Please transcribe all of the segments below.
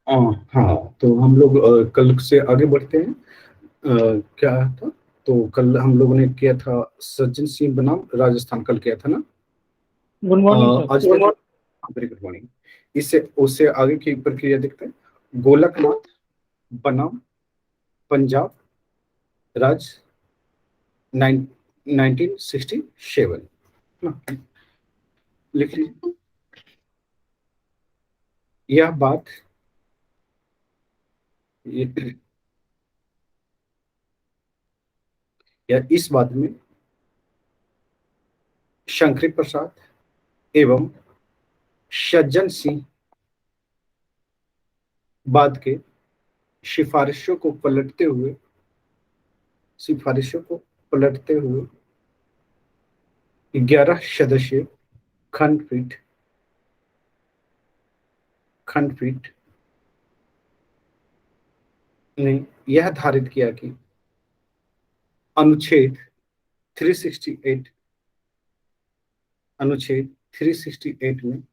अ, हाँ, तो हम लोग कल से आगे बढ़ते हैं। क्या था? तो कल हम लोगों ने किया था सचिन सिंह बनाम राजस्थान, कल किया था ना? Good morning sir. आज वेरी गुड मॉर्निंग। इससे उससे आगे की प्रक्रिया देखते हैं। गोलकनाथ बनाम पंजाब राज 1967 ना, लिख लीजिए। यह बात ये, या इस बात में शंकरी प्रसाद एवं सज्जन सिंह बाद के सिफारिशों को पलटते हुए सिफारिशों को पलटते हुए 11 सदस्यीय खंडपीठ खंडपीठ ने यह धारित किया कि अनुच्छेद 368 अनुच्छेद 368 में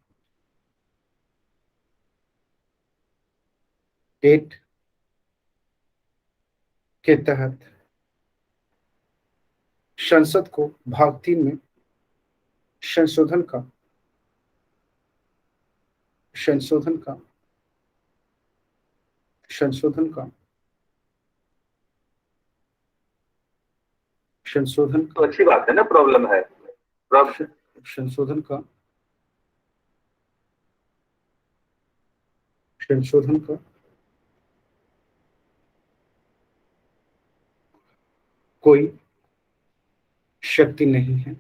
8 के तहत संसद को भाग 3 में संशोधन का संशोधन का संशोधन का संशोधन तो अच्छी बात है ना, प्रॉब्लम है संशोधन का संशोधन का कोई शक्ति नहीं है।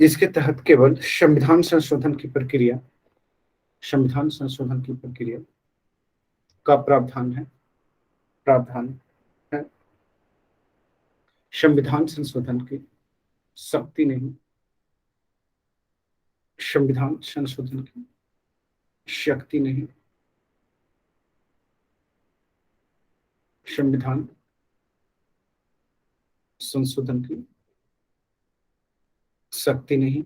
इसके तहत केवल संविधान संशोधन की प्रक्रिया का प्रावधान है। संविधान संशोधन की शक्ति नहीं, संविधान संशोधन की शक्ति नहीं, संविधान संशोधन की शक्ति नहीं,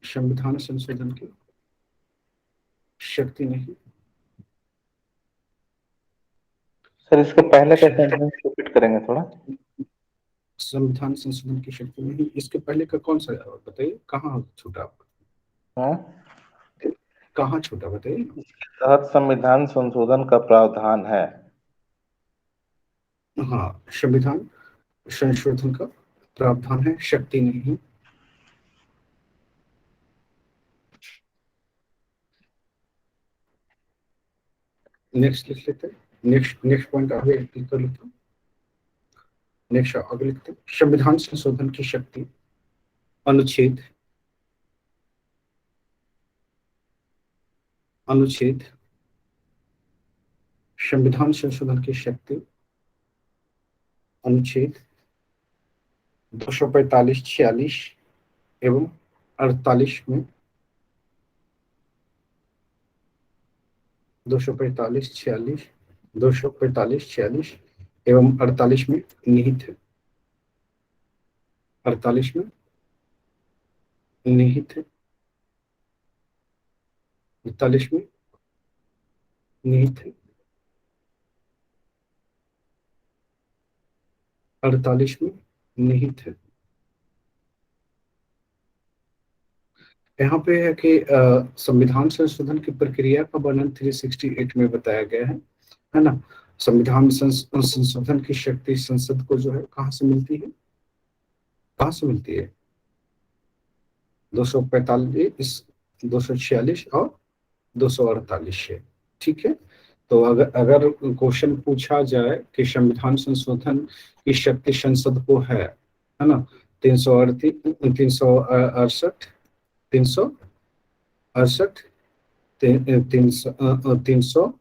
संविधान संशोधन की शक्ति नहीं। सर, इसके पहले का सेंटेंस रिपीट करेंगे थोड़ा। संविधान संशोधन की शक्ति नहीं, इसके पहले का कौन सा बताइए, कहाँ छूटा आपका? हाँ, कहाँ छूटा बताइए। इसके तहत संविधान संशोधन का प्रावधान है। हाँ, संविधान संशोधन का प्रावधान है, शक्ति नहीं। नेक्स्ट लिख लेते हैं। नेक्स्ट पॉइंट आगे क्लिक कर लेते हैं। नेक्स्ट आगे लिखते हैं। संविधान संशोधन की शक्ति अनुच्छेद अनुच्छेद संविधान संशोधन की शक्ति अनुच्छेद 245, 46 एवं 48 में 245, 46, 245, 46 एवं 48 में निहित है। 48 में निहित है। 48 में निहित है। 48 में निहित है। यहाँ पे है कि संविधान संशोधन की प्रक्रिया का वर्णन 368 में बताया गया है ना। संविधान संशोधन की शक्ति संसद को जो है कहाँ से मिलती है? कहाँ से मिलती है? 245, 246 और 248 से। ठीक है। तो अगर क्वेश्चन पूछा जाए कि संविधान संशोधन की शक्ति संसद को है ना, 338, 368, 368, 369,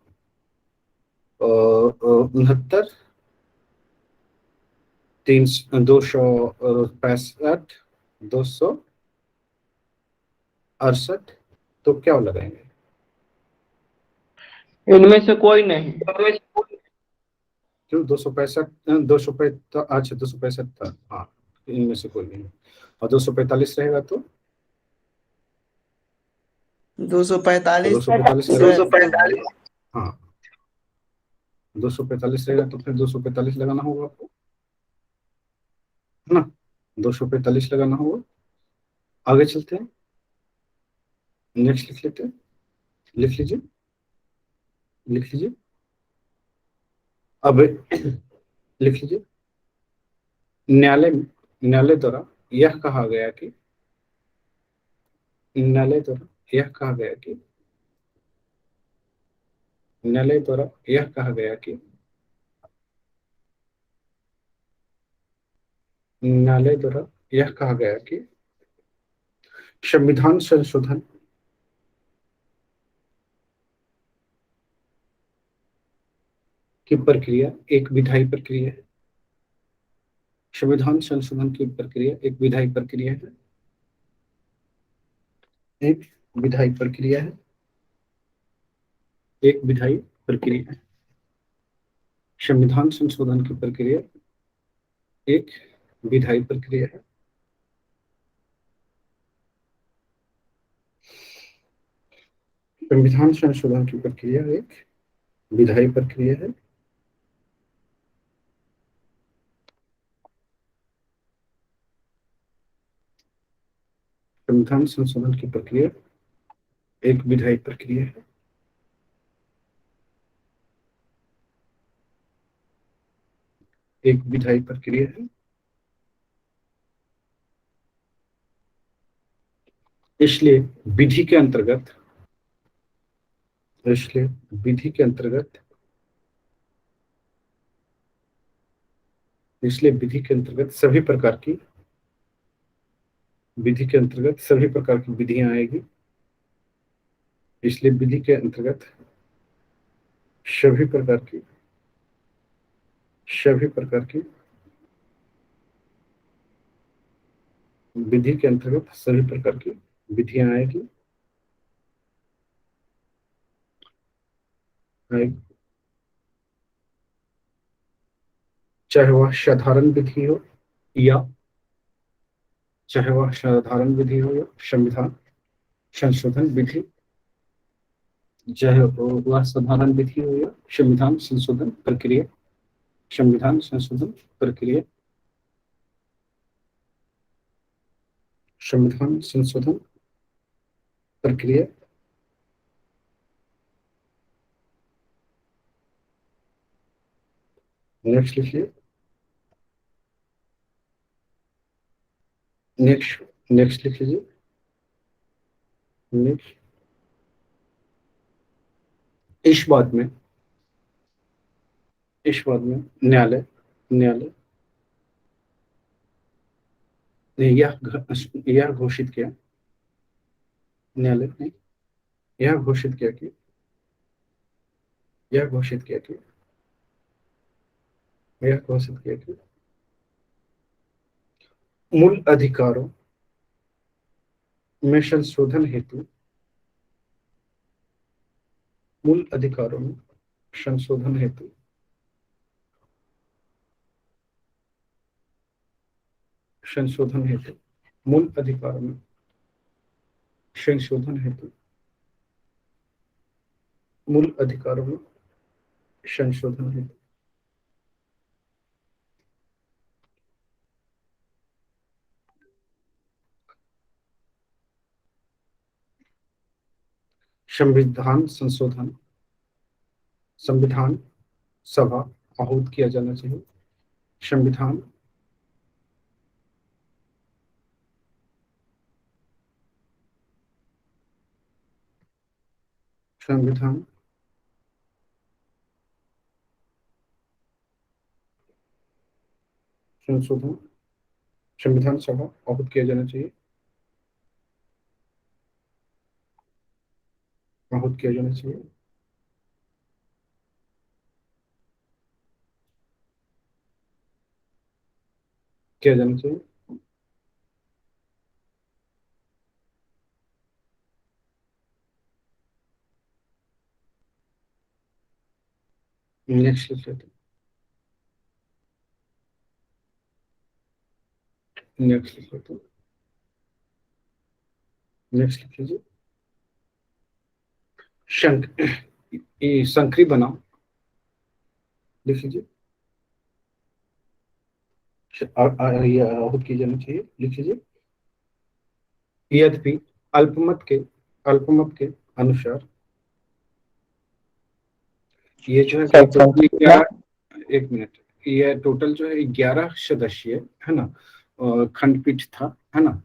265, 268, तो क्या लगाएंगे? इनमें से कोई नहीं। क्यों? 265, 265, अच्छा 265 था, हाँ, इनमें से कोई नहीं। और 245 रहेगा तो तो 245 245 245 लगाना। हाँ, 245 रहेगा तो फिर 245 लगाना होगा आपको, है ना। 245 लगाना होगा। आगे चलते हैं, नेक्स्ट लिख लेते हैं। लिख लीजिए, लिख लीजिए। अब लिख लीजिए। न्यायालय न्यायालय द्वारा यह कहा गया कि न्यायालय द्वारा यह कहा गया कि न्यायालय द्वारा यह कहा गया कि न्यायालय द्वारा यह कहा गया कि संविधान संशोधन की प्रक्रिया एक विधायी प्रक्रिया है। संविधान संशोधन की प्रक्रिया एक विधायी प्रक्रिया है। एक विधायी प्रक्रिया है। एक विधायी प्रक्रिया है। संविधान संशोधन की प्रक्रिया एक विधायी प्रक्रिया है। संविधान संशोधन की प्रक्रिया एक विधायी प्रक्रिया है। संविधान संशोधन की प्रक्रिया एक विधायी प्रक्रिया है। एक विधायी प्रक्रिया है। इसलिए विधि के अंतर्गत इसलिए विधि के अंतर्गत इसलिए विधि के अंतर्गत सभी प्रकार की विधि के अंतर्गत सभी प्रकार की विधियां आएगी। इसलिए विधि के अंतर्गत सभी प्रकार की सभी प्रकार की विधि के अंतर्गत सभी प्रकार की विधियां आएगी। आएगी। चाहे वह साधारण विधि हो या चाहे वह साधारण विधि हो या संविधान संशोधन विधि, चाहे वह साधारण विधि हो या संविधान संशोधन प्रक्रिया। संविधान संशोधन प्रक्रिया संविधान संशोधन प्रक्रिया नेक्स्ट लिखिए। नेक्स्ट नेक्स्ट लिख लीजिए। नेक्स्ट। इस बात में न्यायालय न्यायालय ने यह घोषित किया। न्यायालय ने यह घोषित किया कि यह घोषित किया कि यह घोषित किया कि मूल अधिकारों में संशोधन हेतु मूल अधिकारों में संशोधन हेतु संशोधन हेतु मूल अधिकारों में संशोधन हेतु मूल अधिकारों में संशोधन हेतु संविधान संशोधन संविधान सभा आहूत किया जाना चाहिए। संविधान संविधान संशोधन संविधान सभा आहूत किया जाना चाहिए। आहूत किया जाना चाहिए। किया जाना चाहिए। नेक्स्ट लिख लेते नेक्स्ट लिख लेते नेक्स्ट लिख लीजिए। संक्री बनाओ, लिख लीजिए। ये आहूत की जानी चाहिए, लिख लीजिए। यद्यपि अल्पमत के अनुसार ये जो है कि टोटल 11, एक मिनट, ये टोटल जो है 11 सदस्यीय है ना खंडपीठ था, है ना।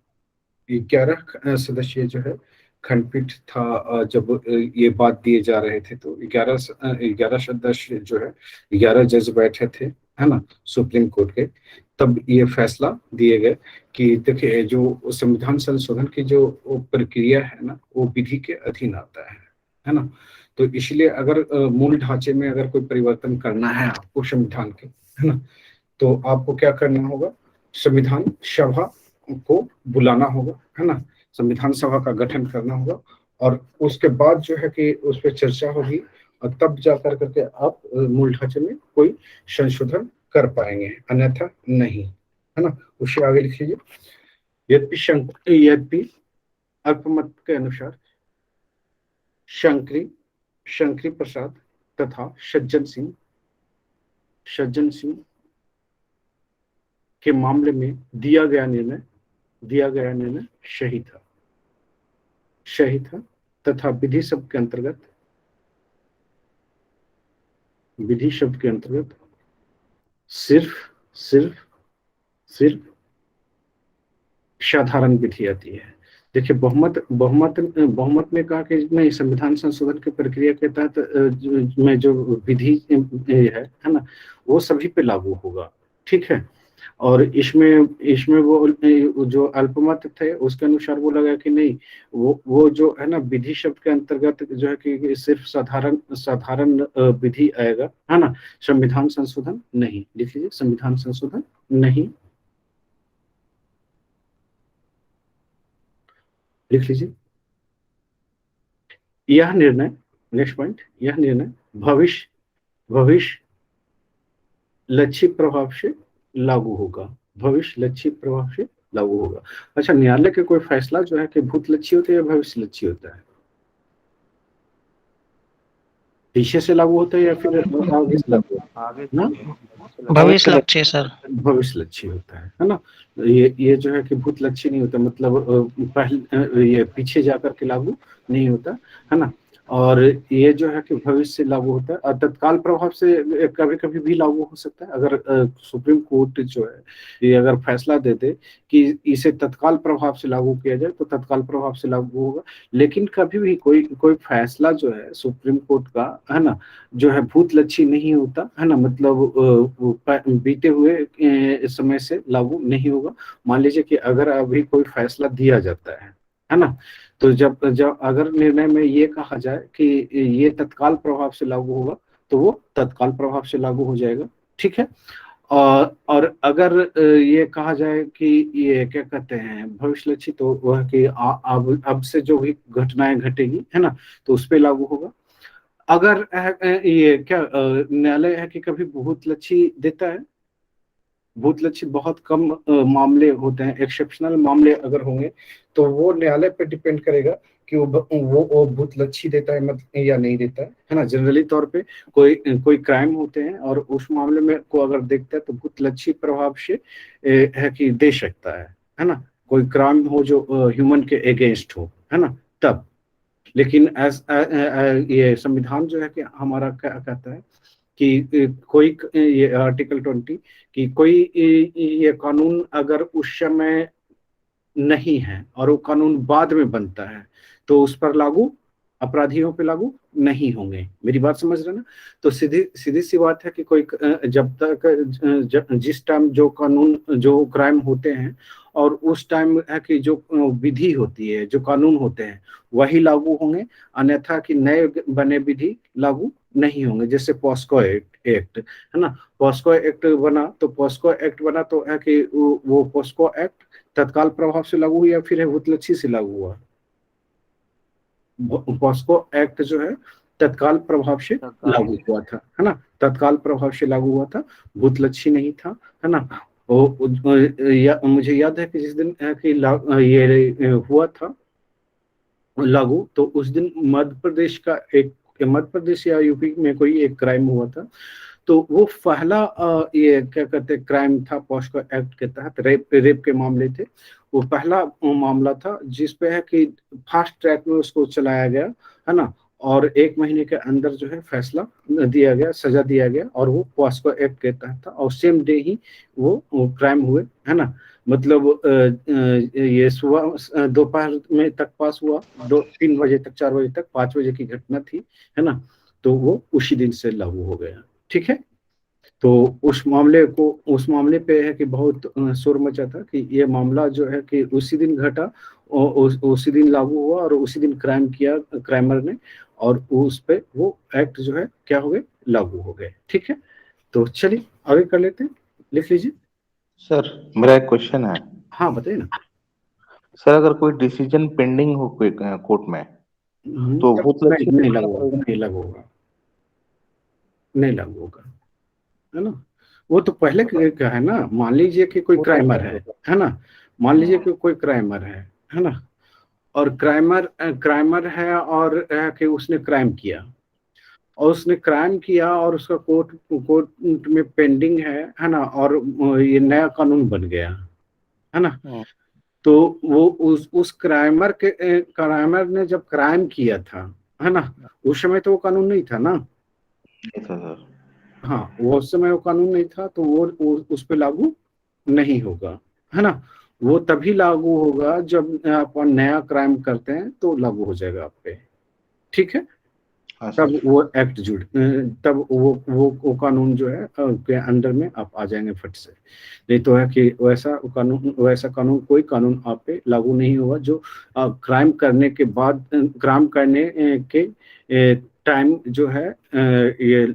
11 सदस्यीय जो है खंडपीठ था। जब ये बात दिए जा रहे थे तो 11 सदस्य जो है 11 जज बैठे थे, है ना, सुप्रीम कोर्ट के। तब ये फैसला दिए गए कि देखिए जो संविधान संशोधन की जो प्रक्रिया है ना वो विधि के अधीन आता है ना। तो इसलिए अगर मूल ढांचे में अगर कोई परिवर्तन करना है आपको संविधान के, है ना, तो आपको क्या करना होगा, संविधान सभा को बुलाना होगा, है ना, संविधान सभा का गठन करना होगा और उसके बाद जो है कि उस पर चर्चा होगी और तब जा करके आप मूल ढांचे में कोई संशोधन कर पाएंगे, अन्यथा नहीं, है ना। उससे आगे लिखिए। यद्यपि अल्पमत के अनुसार शंकरी प्रसाद तथा सज्जन सिंह के मामले में दिया गया निर्णय सही था तथा विधि शब्द के अंतर्गत सिर्फ साधारण विधि आती है। देखिए बहुमत ने कहा कि नहीं, संविधान संशोधन की प्रक्रिया के तहत में जो विधि है ना, वो सभी पे लागू होगा, ठीक है। और इसमें वो जो अल्पमत थे उसके अनुसार वो लगा कि नहीं, वो जो है ना विधि शब्द के अंतर्गत जो है कि सिर्फ साधारण विधि आएगा, है ना, संविधान संशोधन नहीं। लिख लीजिए, संविधान संशोधन नहीं, लिख लीजिए। यह निर्णय, नेक्स्ट पॉइंट, यह निर्णय भविष्य लक्षी प्रभाव से लागू होगा, अच्छा, न्यायालय के कोई फैसला जो है कि भूत लक्षी होता है या भविष्य लक्षी होता है? पीछे से लागू होता है या फिर आगे से लागू होता है ना? भविष्य लक्ष्य सर। भविष्य लक्षी होता है ना। ये जो है कि भूत लक्षी नहीं होता, मतलब पहले ये पीछे जाकर के लागू नहीं होता, है ना। और ये जो है कि भविष्य से लागू होता है और तत्काल प्रभाव से कभी कभी भी लागू हो सकता है। अगर सुप्रीम कोर्ट जो है ये अगर फैसला दे दे कि इसे तत्काल प्रभाव से लागू किया जाए तो तत्काल प्रभाव से लागू होगा। लेकिन कभी भी कोई फैसला जो है सुप्रीम कोर्ट का, है ना, जो है भूत लक्षी नहीं होता, है ना, मतलब बीते हुए समय से लागू नहीं होगा। मान लीजिए कि अगर अभी कोई फैसला दिया जाता है ना, तो जब अगर निर्णय में ये कहा जाए कि ये तत्काल प्रभाव से लागू होगा तो वो तत्काल प्रभाव से लागू हो जाएगा, ठीक है। और अगर ये कहा जाए कि ये क्या कहते हैं भविष्यलक्षी, तो वह कि अब से जो भी घटनाएं घटेगी, है ना, तो उस पर लागू होगा। अगर ये क्या न्यायालय है कि कभी भूतलक्षी देता है, भूतलक्षी बहुत कम मामले होते हैं, एक्सेप्शनल मामले अगर होंगे तो वो न्यायालय पे डिपेंड करेगा कि वो भूतलक्षी देता है या नहीं देता है ना। जनरली तौर पे कोई क्राइम होते हैं और उस मामले में को अगर देखता है तो भूतलक्षी प्रभाव से है कि दे सकता है ना। कोई क्राइम हो जो ह्यूमन के अगेंस्ट हो, है ना, तब। लेकिन ये संविधान जो है कि हमारा क्या कहता है कि कोई ये आर्टिकल 20 कि कोई ये कानून अगर उस समय नहीं है और वो कानून बाद में बनता है तो उस पर लागू, अपराधियों पे लागू नहीं होंगे। मेरी बात समझ रहे ना? तो सीधी सी बात है कि कोई जब तक जिस टाइम जो कानून जो क्राइम होते हैं और उस टाइम है कि जो विधि होती है, जो कानून होते हैं वही लागू होंगे, अन्यथा कि नए बने विधि लागू नहीं होंगे। जैसे पॉस्को एक्ट है ना, पॉस्को एक्ट बना तो है कि वो पॉस्को एक्ट तत्काल प्रभाव से लागू हुआ या फिर भूतलक्षी से लागू हुआ? पॉस्को एक्ट जो है तत्काल प्रभाव से लागू हुआ था, है ना, तत्काल प्रभाव से लागू हुआ था, भूतलक्षी नहीं था, है ना। मुझे याद है कि जिस दिन कि ये हुआ था लागू, तो उस दिन मध्य प्रदेश या यूपी में कोई एक क्राइम हुआ था। तो वो पहला ये क्या कहते हैं क्राइम था पॉस्को एक्ट के तहत, रेप के मामले थे। वो पहला मामला था जिसपे है कि फास्ट ट्रैक में उसको चलाया गया, है ना, और 1 महीने के अंदर जो है फैसला दिया गया, सजा दिया गया, और वो पॉस्को एक्ट के तहत था, और सेम डे ही वो क्राइम हुए, है ना। मतलब ये सुबह दोपहर में तक पास हुआ, 2-3 बजे तक, 4 बजे तक, 5 बजे की घटना थी, है ना। तो वो उसी दिन से लागू हो गया, ठीक है। तो उस मामले पे है कि बहुत शोर मचा था कि ये मामला जो है कि उसी दिन घटा, उसी दिन लागू हुआ, और उसी दिन क्राइम किया क्राइमर ने, और उस पे वो एक्ट जो है क्या हो गए, लागू हो गए, ठीक है। तो चलिए आगे कर लेते हैं, लिख लीजिए। सर मेरा एक क्वेश्चन है। हाँ बताइए ना। सर अगर कोई डिसीजन पेंडिंग हो कोई कोर्ट में, तो वो तो नहीं नहीं लागू होगा, नहीं लागू होगा, नहीं लागू होगा, है ना। वो तो पहले का है ना, मान लीजिए कि कोई क्राइमर है ना, मान लीजिए कि कोई क्राइमर है ना, और क्राइमर है, और कि उसने क्राइम किया, और उसने क्राइम किया, और उसका कोर्ट में पेंडिंग है ना, और ये नया कानून बन गया, है ना। हम्म, तो वो उस क्राइमर ने जब क्राइम किया था, है ना, उस समय तो वो कानून नहीं था ना। नहीं था सर। हाँ, वो उस समय वो कानून नहीं था, तो वो उस पे लागू नहीं होगा, है ना। वो तभी लागू होगा जब आप नया क्राइम करते हैं, तो लागू हो जाएगा आप पे, ठीक है। हाँ तब सर। वो एक्ट तब वो कानून जो है के अंडर में आप आ जाएंगे फट से। नहीं तो है कि वैसा कानून कोई कानून आप पे लागू नहीं होगा जो क्राइम करने के बाद, क्राइम करने के टाइम जो है ये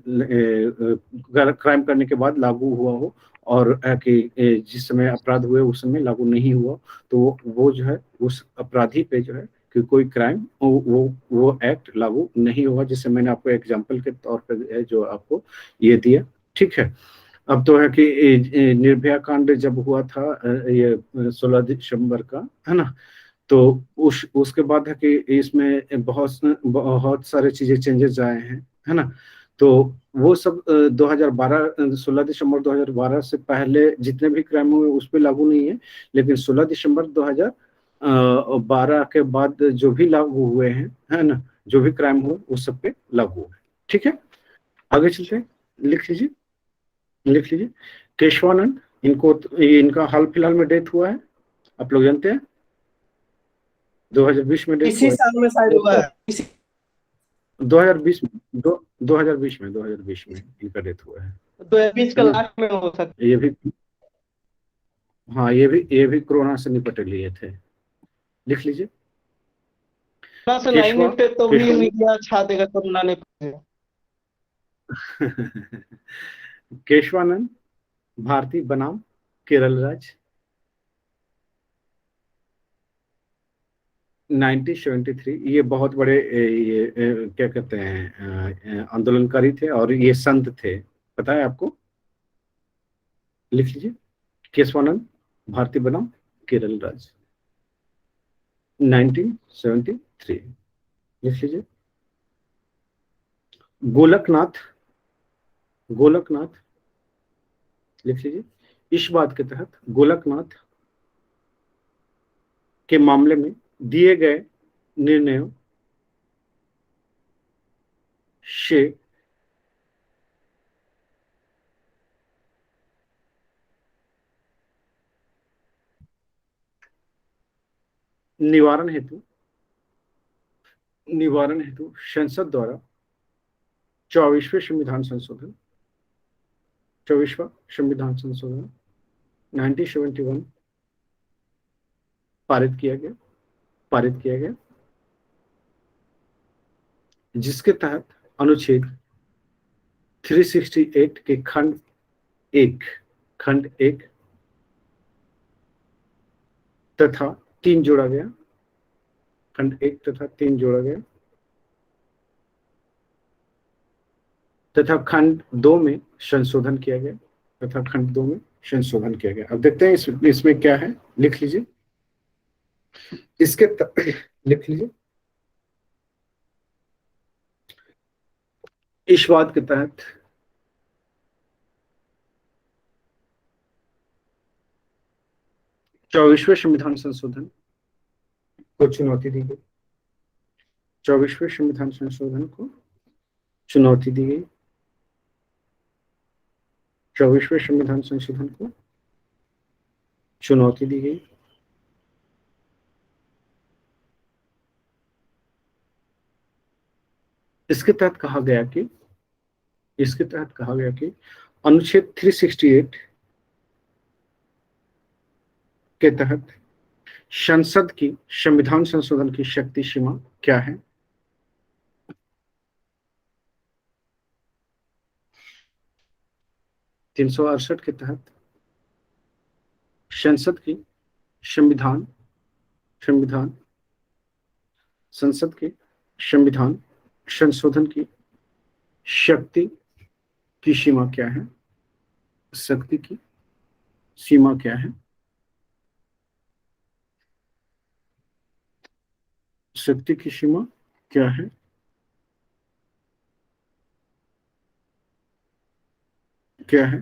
क्राइम करने के बाद लागू हुआ हो, और कि जिस समय अपराध हुए उस समय लागू नहीं हुआ, तो वो जो है उस अपराधी पे जो है कि कोई क्राइम वो एक्ट लागू नहीं होगा, जिससे मैंने आपको एग्जांपल के तौर पर जो आपको ये दिया, ठीक है। अब तो है कि निर्भया कांड जब हुआ था ये 16 दिसंबर का, है ना, तो उसके बाद है कि इसमें बहुत सारे चीजें चेंजेस आए हैं, है ना। तो वो सब 2012, 16 दिसंबर 2012 से पहले जितने भी क्राइम हुए उस पर लागू नहीं है, लेकिन 16 दिसंबर 2012 के बाद जो भी लागू हुए हैं, है ना, जो भी क्राइम हुए उस सब पे लागू है, ठीक है। आगे चलते हैं, लिख लीजिए, लिख लीजिए। केशवानंद, इनका हाल फिलहाल में डेथ हुआ है, आप लोग जानते हैं, 2020 में डेथ इसी हुआ है। साल में शायद हुआ है इसी 2020 में, 2020 में इनका डेथ हुआ है 2020 है का ना। लास्ट में हो सकता ये भी, हाँ ये भी कोरोना से निपट लिए थे, लिख लीजिए। है से केशवा लाएंगे फिर तो भी केशवानंद मीडिया छा देगा कोरोना ने। केशवानंद भारती बनाम केरल राज्य, 1973। ये बहुत बड़े क्या कहते हैं आंदोलनकारी थे, और ये संत थे, पता है आपको, लिख लीजिए। केशवानंद भारती बनाम केरल राज्य, 1973, लिख लीजिए। गोलकनाथ, गोलकनाथ, लिख लीजिए। इस बात के तहत गोलकनाथ के मामले में दिए गए निर्णयों से निवारण हेतु संसद द्वारा 24वें संविधान संशोधन 24वां संविधान संशोधन 1971 पारित किया गया, जिसके तहत अनुच्छेद 368 के खंड 1 तथा 3 जोड़ा गया, खंड 1 तथा 3 जोड़ा गया, तथा खंड 2 में संशोधन किया गया, तथा खंड 2 में संशोधन किया गया। अब देखते हैं इसमें क्या है, लिख लीजिए। लिख लीजिए। इस बात के तहत चौबीसवें संविधान संशोधन को चुनौती दी गई। 24वें संविधान संशोधन को चुनौती दी गई। 24वें संविधान संशोधन को चुनौती दी गई। इसके तहत कहा गया कि अनुच्छेद 368 के तहत संसद की संविधान संशोधन की शक्ति सीमा क्या है? (368) के तहत संसद की संसद के संविधान संशोधन की शक्ति की सीमा क्या है? शक्ति की सीमा क्या है? शक्ति की सीमा क्या है? क्या है?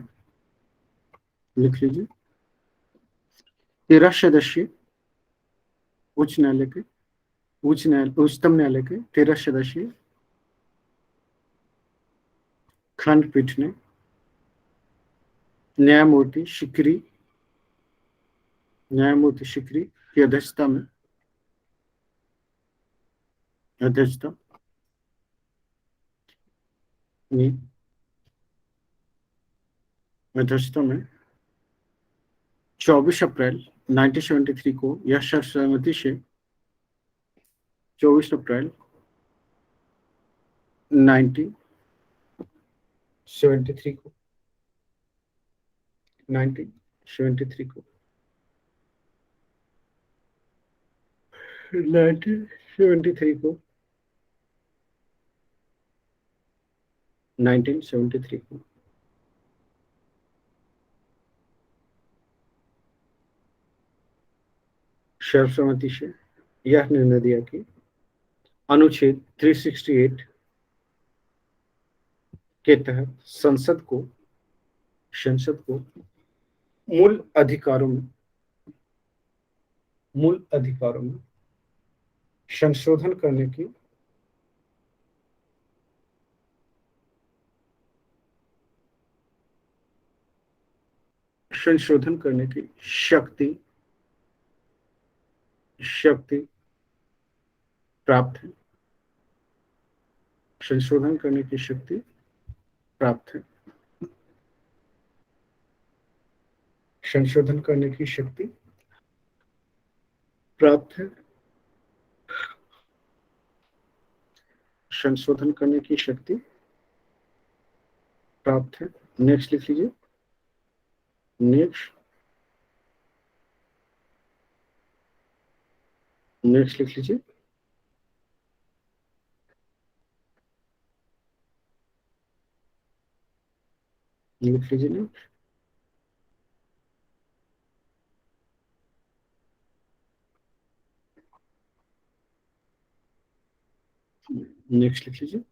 लिख लीजिए। 13 सदस्यीय उच्चतम न्यायालय के 13 सदस्यीय खंडपीठ ने न्यायमूर्ति सिकरी की अध्यक्षता में अध्यक्षता में 24 अप्रैल 1973 को यह सर्वसम्मति से 24 अप्रैल 1973 को 1973 को 1973 को सर्वसम्मति से यह निर्णय दिया कि अनुच्छेद 368 के तहत संसद को मूल अधिकारों में संशोधन करने की शक्ति प्राप्त है। संशोधन करने की शक्ति प्राप्त है। संशोधन करने की शक्ति प्राप्त है। संशोधन करने की शक्ति प्राप्त है। नेक्स्ट लिख लीजिए। नेक्स्ट लिख लीजिए। लिख लीजिए नेक्स्ट लिख लीजिए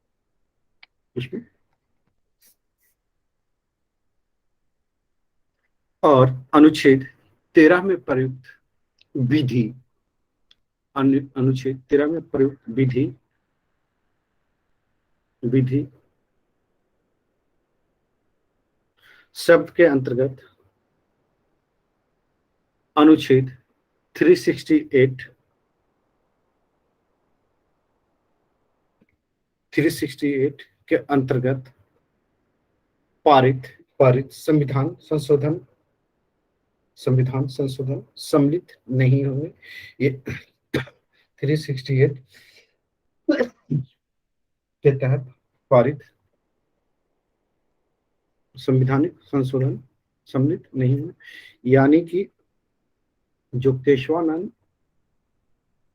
इसमें। और अनुच्छेद 13 में प्रयुक्त विधि अनुच्छेद 13 में प्रयुक्त विधि शब्द के अंतर्गत अनुच्छेद 368 के अंतर्गत पारित संविधान संशोधन सम्मिलित नहीं हुए। ये 368 के तहत पारित संविधानिक संशोधन सम्मिलित नहीं हुए। यानी कि जो केशवानंद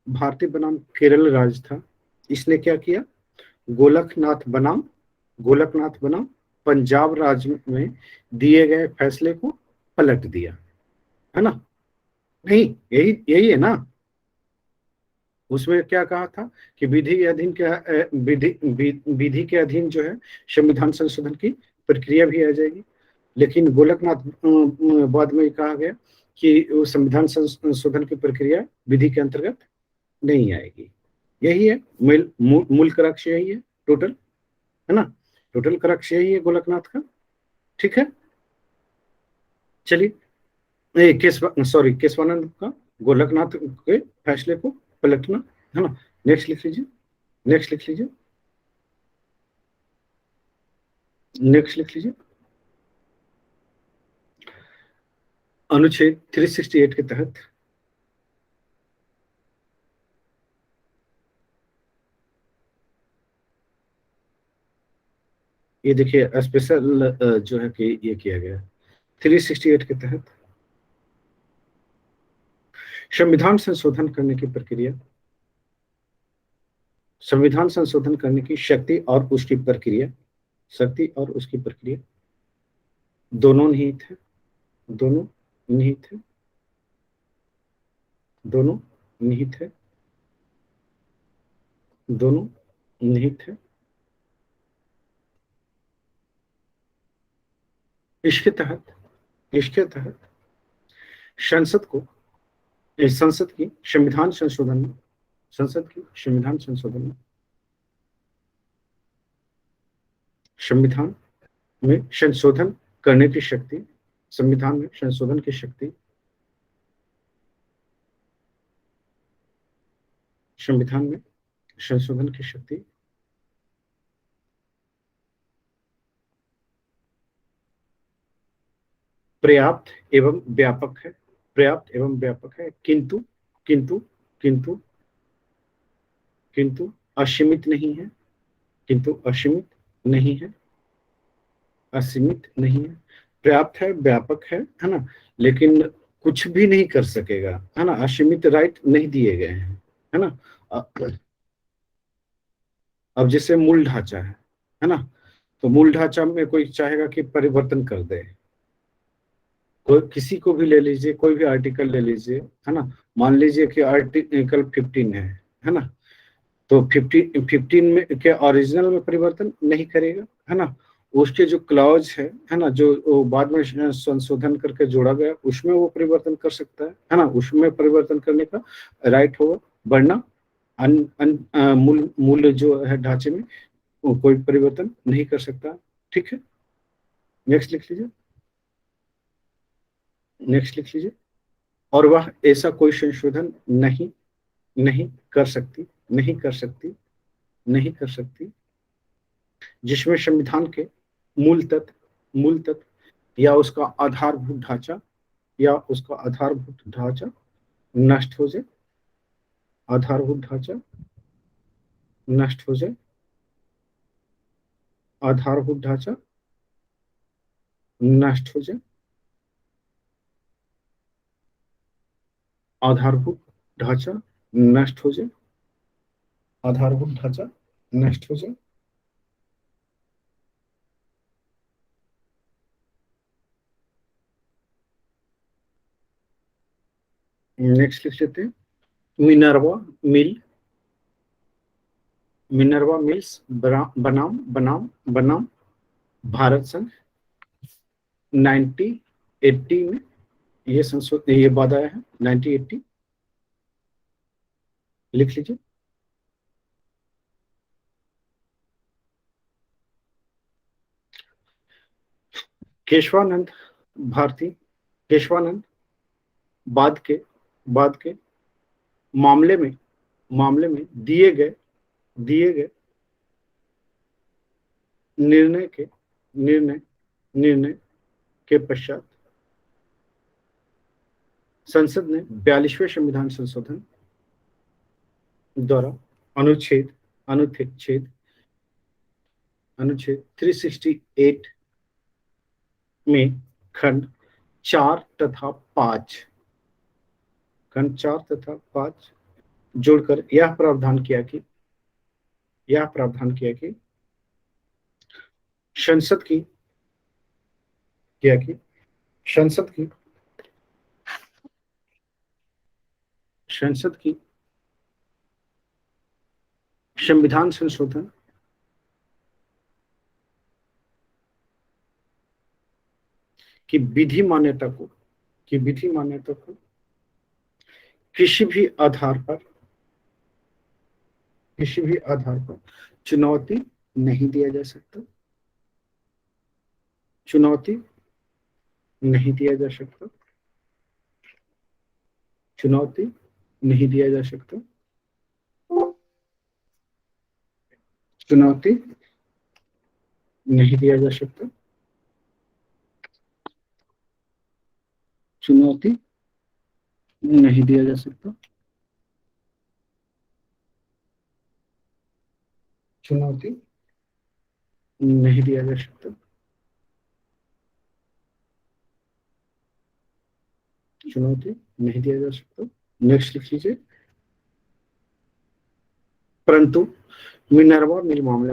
भारतीय बनाम केरल राज्य था, इसने क्या किया? गोलकनाथ बनाम पंजाब राज्य में दिए गए फैसले को पलट दिया, है ना? नहीं, यही है ना? उसमें क्या कहा था कि विधि के अधीन क्या विधि के अधीन जो है संविधान संशोधन की प्रक्रिया भी आ जाएगी। लेकिन गोलकनाथ बाद में कहा गया कि वो संविधान संशोधन की प्रक्रिया विधि के अंतर्गत नहीं आएगी। यही है मूल क्रक्स, यही है टोटल, है ना, टोटल क्रक्स यही है गोलकनाथ का। ठीक है, चलिए केशवानंद का गोलकनाथ के फैसले को पलटना, है ना। नेक्स्ट लिख लीजिए, नेक्स्ट लिख लीजिए, नेक्स्ट लिख लीजिए। अनुच्छेद 368 के तहत ये देखिए स्पेशल जो है कि ये किया गया 368 के तहत संविधान संशोधन करने की प्रक्रिया, संविधान संशोधन करने की शक्ति और उसकी प्रक्रिया, शक्ति और उसकी प्रक्रिया दोनों निहित है, दोनों निहित है, दोनों निहित है, दोनों निहित है। इसके तहत संसद को, संसद की संविधान संशोधन में, संसद की संविधान संशोधन में, संविधान में संशोधन करने की शक्ति, संविधान में संशोधन की शक्ति, संविधान में संशोधन की शक्ति पर्याप्त एवं व्यापक है, पर्याप्त एवं व्यापक है, किंतु किंतु किंतु किंतु असीमित नहीं है, किंतु असीमित नहीं है, असीमित नहीं है। पर्याप्त है, व्यापक है ना, लेकिन कुछ भी नहीं कर सकेगा, है ना, असीमित राइट नहीं दिए गए हैं, है ना। अब जैसे मूल ढांचा है ना, तो मूल ढांचा में कोई चाहेगा कि परिवर्तन कर दे, कोई किसी को भी ले लीजिए, कोई भी आर्टिकल ले लीजिए, है ना। मान लीजिए कि आर्टिकल 15 है ना, तो 15 में के ओरिजिनल में परिवर्तन नहीं करेगा, है ना। उसके जो क्लॉज है ना, जो बाद में संशोधन करके जोड़ा गया, उसमें वो परिवर्तन कर सकता है ना, उसमें परिवर्तन करने का राइट होगा, वरना मूल जो है ढांचे में वो कोई परिवर्तन नहीं कर सकता। ठीक है, नेक्स्ट लिख लीजिए, नेक्स्ट लिख लीजिए। और वह ऐसा कोई संशोधन नहीं नहीं कर सकती, नहीं कर सकती, नहीं कर सकती जिसमें संविधान के मूल तत्व या उसका आधारभूत ढांचा, या उसका आधारभूत ढांचा नष्ट हो जाए, आधारभूत ढांचा नष्ट हो जाए, आधारभूत ढांचा नष्ट हो जाए, आधारभूत ढांचा नष्ट हो जाए, आधारभूत ढांचा नष्ट हो जाए। नेक्स्ट लिख लेते हैं, मिनर्वा मिल, मिनर्वा मिल्स बनाम बनाम बनाम भारत संघ 1980 में ये संशोधन, ये बाद आया है 1980, लिख लीजिए। केशवानंद भारती, केशवानंद बाद के मामले में दिए गए निर्णय के पश्चात संसद ने 42वें संविधान संशोधन द्वारा अनुच्छेद 368 में खंड 4 तथा 5 जोड़कर यह प्रावधान किया कि संसद की संविधान संशोधन की विधि मान्यता को किसी भी आधार पर चुनौती नहीं दिया जा सकता, चुनौती नहीं दिया जा सकता, चुनौती नहीं दिया जा सकता, चुनौती नहीं दिया जा सकता, चुनौती नहीं दिया जा सकता, चुनौती नहीं दिया जा सकता, चुनौती नहीं दिया जा सकता। नेक्स्ट लिख लीजिए। परंतु मिनर्वा मिल मामले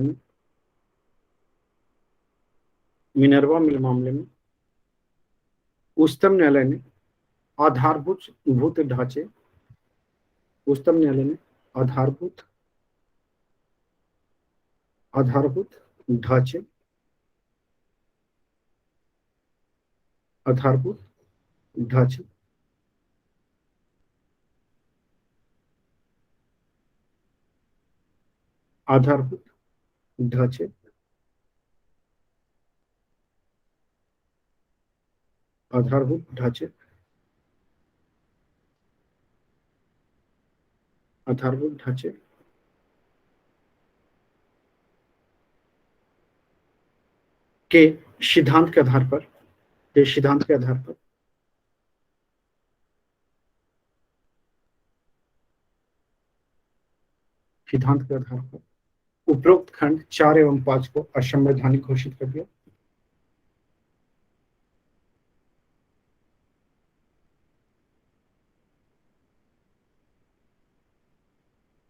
में उच्चतम न्यायालय ने आधारभूत ढांचे उच्चतम न्यायालय ने आधारभूत ढांचे आधारभूत ढांचे आधारभूत ढांचे आधारभूत ढांचे आधारभूत ढांचे के सिद्धांत के आधार पर उपरोक्त खंड 4 एवं 5 को असंवैधानिक घोषित कर दिया।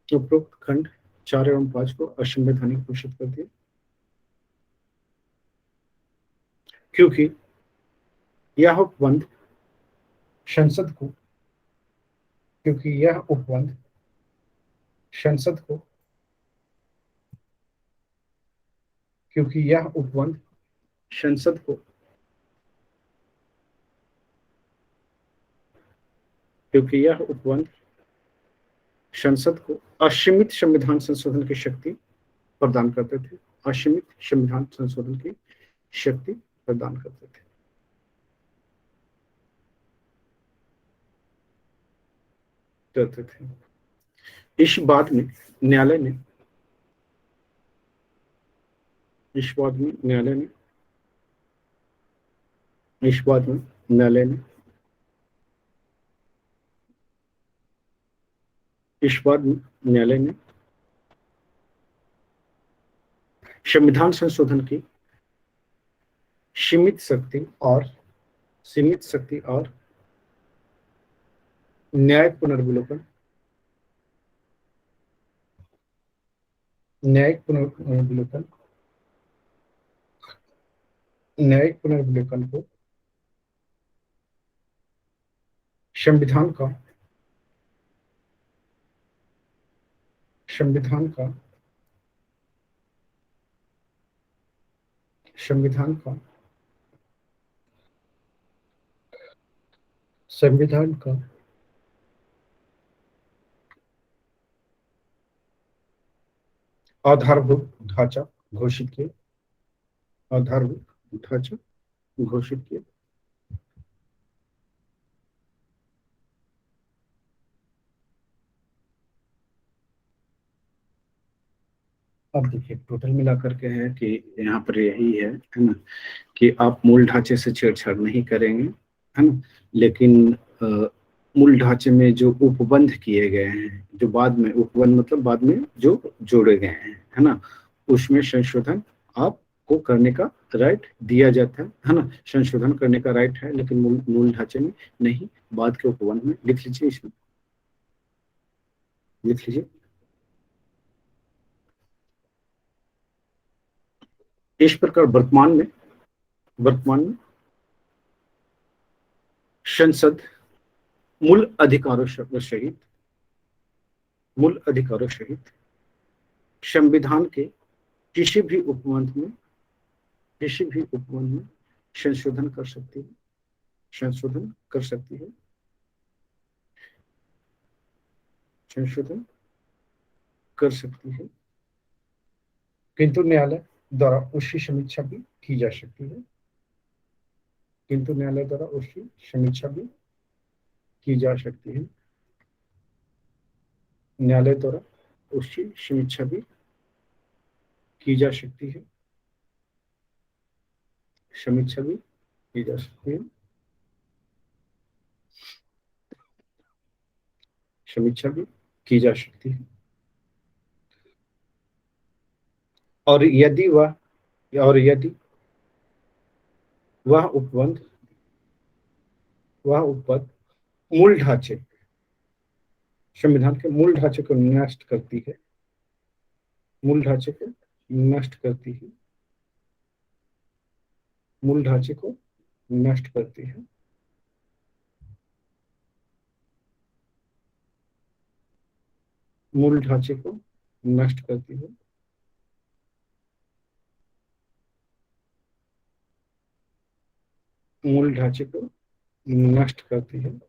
उपरोक्त खंड 4 एवं 5 को असंवैधानिक घोषित कर दिया क्योंकि यह उपबंध संसद को असीमित संविधान संशोधन की शक्ति प्रदान करते थे, असीमित संविधान संशोधन की शक्ति प्रदान करते थे। इस बाद में न्यायालय ने संविधान संशोधन की सीमित शक्ति और न्यायिक पुनर्विलोकन को संविधान का आधारभूत ढांचा घोषित किया। अब देखिए टोटल मिलाकर के है कि यहाँ पर यही है ना, कि आप मूल ढांचे से छेड़छाड़ नहीं करेंगे, है ना, लेकिन मूल ढांचे में जो उपबंध किए गए हैं, जो बाद में उपबंध मतलब बाद में जो जोड़े गए हैं, है ना, उसमें संशोधन आपको करने का राइट दिया जाता है ना, संशोधन करने का राइट है, लेकिन मूल ढांचे में नहीं, बाद के उपबंध में। लिख लीजिए, इसमें लिख लीजिए। इस प्रकार वर्तमान में संसद मूल अधिकारों सहित संविधान के किसी भी उपबंध में संशोधन कर सकती है, संशोधन कर सकती है, संशोधन कर सकती है, किंतु न्यायालय द्वारा उसकी समीक्षा भी की जा सकती है, किंतु न्यायालय द्वारा उसकी समीक्षा भी की जा सकती है, न्यायालय द्वारा उसकी समीक्षा भी की जा सकती है, समीक्षा भी की जा सकती है, समीक्षा भी की जा सकती है। और यदि वह उपबंध मूल ढांचे, संविधान के मूल ढांचे को नष्ट करती है, मूल ढांचे को नष्ट करती है, मूल ढांचे को नष्ट करती है, मूल ढांचे को नष्ट करती है, मूल ढांचे को नष्ट करती है,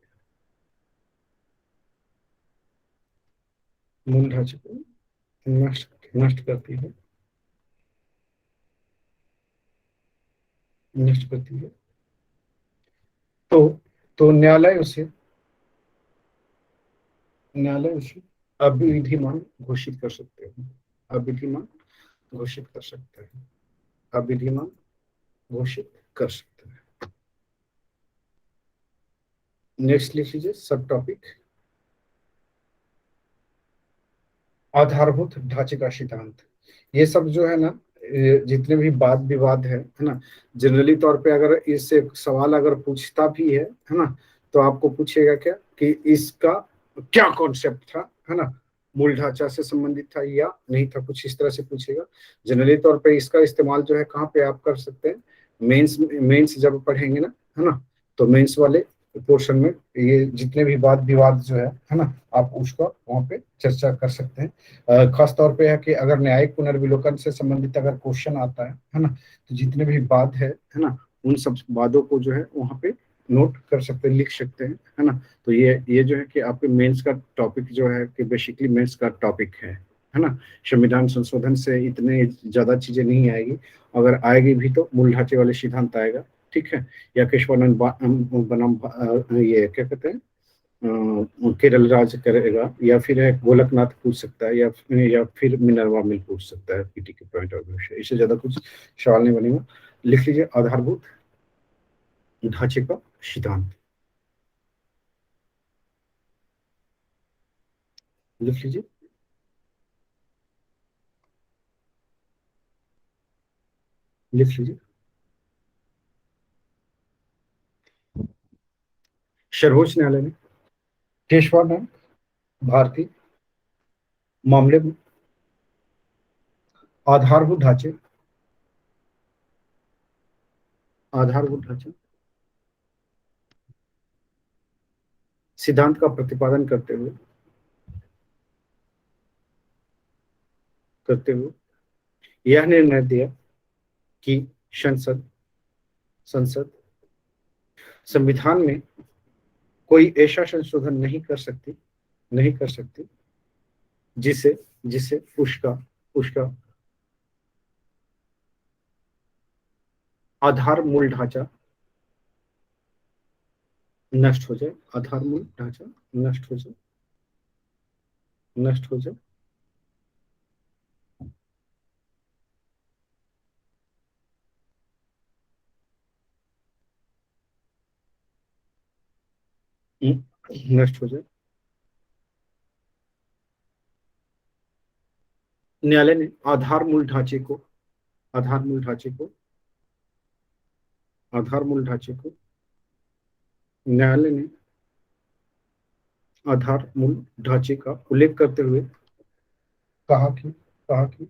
मूल ढांचे को नष्ट करती है, नष्ट करती है। तो न्यायालय उसे अविधिमान घोषित कर सकते हैं, अविधिमान घोषित कर सकते हैं, अविधिमान घोषित कर सकते हैं। नेक्स्ट लिख लीजिए सब टॉपिक, आधारभूत ढांचे का सिद्धांत। ये सब जो है ना, जितने भी वाद विवाद है ना, जनरली तौर पे अगर इससे सवाल अगर पूछता भी है ना, तो आपको पूछेगा क्या कि इसका क्या कॉन्सेप्ट था, है ना, मूल ढांचा से संबंधित था या नहीं था, कुछ इस तरह से पूछेगा। जनरली तौर पे इसका इस्तेमाल जो है कहाँ पे आप कर सकते हैं, मेंस जब पढ़ेंगे ना, है ना, तो मेंस वाले पोर्शन में ये जितने भी वाद विवाद जो है ना, आप उसका वहाँ पे चर्चा कर सकते हैं। खास तौर पे है कि अगर न्यायिक पुनर्विलोकन से संबंधित अगर क्वेश्चन आता है ना, तो जितने भी वाद है ना, उन सब वादों को जो है वहाँ पे नोट कर सकते हैं, लिख सकते हैं, है ना। तो ये जो है कि आपके मेंस का टॉपिक जो है कि बेसिकली मेंस का टॉपिक है ना। संविधान संशोधन से इतने ज्यादा चीजें नहीं आएगी, अगर आएगी भी तो मूल ढांचे वाले सिद्धांत आएगा, ठीक है, या केशवानंद बनाम ये क्या कहते हैं केरल राज करेगा, या फिर गोलकनाथ पूछ सकता है, या फिर मिनर्वा मिल पूछ सकता है पीटी के पॉइंट ऑफ व्यू से। इससे ज्यादा कुछ सवाल नहीं बनेगा। लिख लीजिए आधारभूत ढांचे का सिद्धांत, लिख लीजिए, लिख लीजिए। सर्वोच्च न्यायालय ने केशवानंद भारती मामले में आधारभूत ढांचे सिद्धांत का प्रतिपादन करते हुए यह निर्णय दिया कि संसद संविधान में कोई ऐसा संशोधन नहीं कर सकती जिससे उसका आधार मूल ढांचा नष्ट हो जाए, आधार मूल ढांचा नष्ट हो जाए। नष्ट हो जाए। न्यायालय ने आधार मूल ढांचे को न्यायालय ने आधार मूल ढांचे का उल्लेख करते हुए कहा कि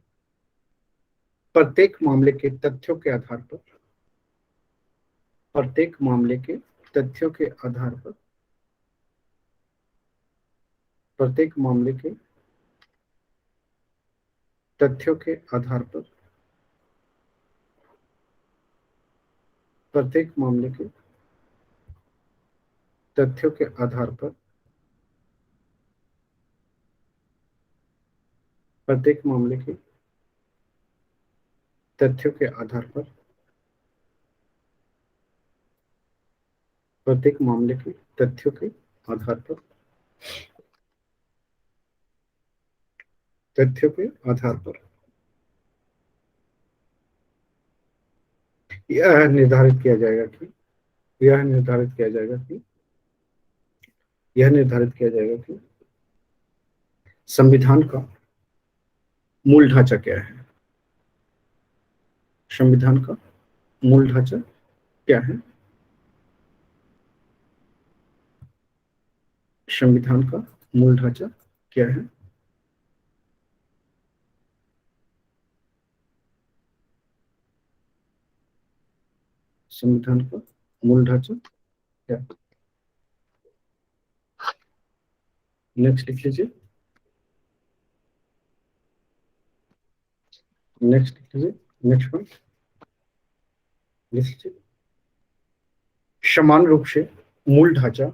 प्रत्येक मामले के तथ्यों के आधार पर प्रत्येक मामले के तथ्यों के आधार पर प्रत्येक मामले के तथ्यों के आधार पर प्रत्येक मामले के तथ्यों के आधार पर प्रत्येक मामले के तथ्यों के आधार पर प्रत्येक मामले के तथ्यों के आधार पर तथ्यों के आधार पर यह निर्धारित किया जाएगा कि यह निर्धारित किया जाएगा कि यह निर्धारित किया जाएगा कि संविधान का मूल ढांचा क्या है। संविधान का मूल ढांचा क्या है। संविधान का मूल ढांचा क्या है। संविधान का मूल ढांचा क्या है। नेक्स्ट लिख लीजिए। नेक्स्ट लिख लीजिए। नेक्स्ट पॉइंट लिख लीजिए। समान रूप से मूल ढांचा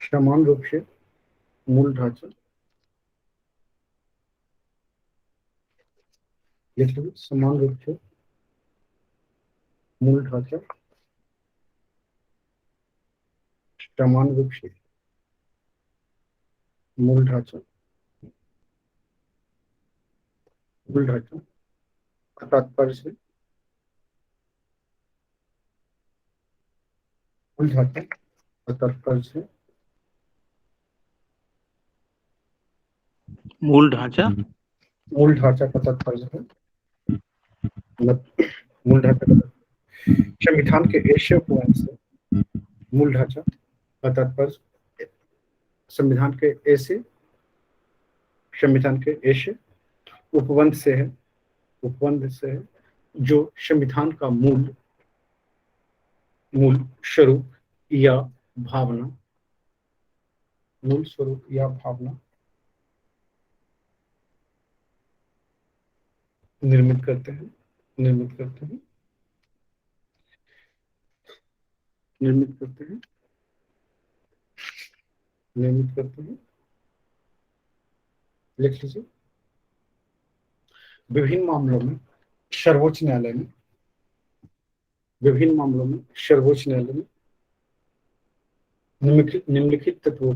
समान रूप से मूल ढांचा लिख लीजिए। समान रूप से मूल ढांचा समान रूप से मूल ढांचा मूल ढांचा का तात्पर्य से मूल ढांचा का तात्पर्य से मूल ढांचा मूल ढांचा का तात्पर्य है मूल ढांचा का संविधान के एशिया उपवंश से मूल ढांचा का तात्पर्य संविधान के एशिया उपवंश से है जो संविधान का मूल स्वरूप या भावना निर्मित करते हैं लिख लीजिए। विभिन्न मामलों में सर्वोच्च न्यायालय में निम्नलिखित तत्वों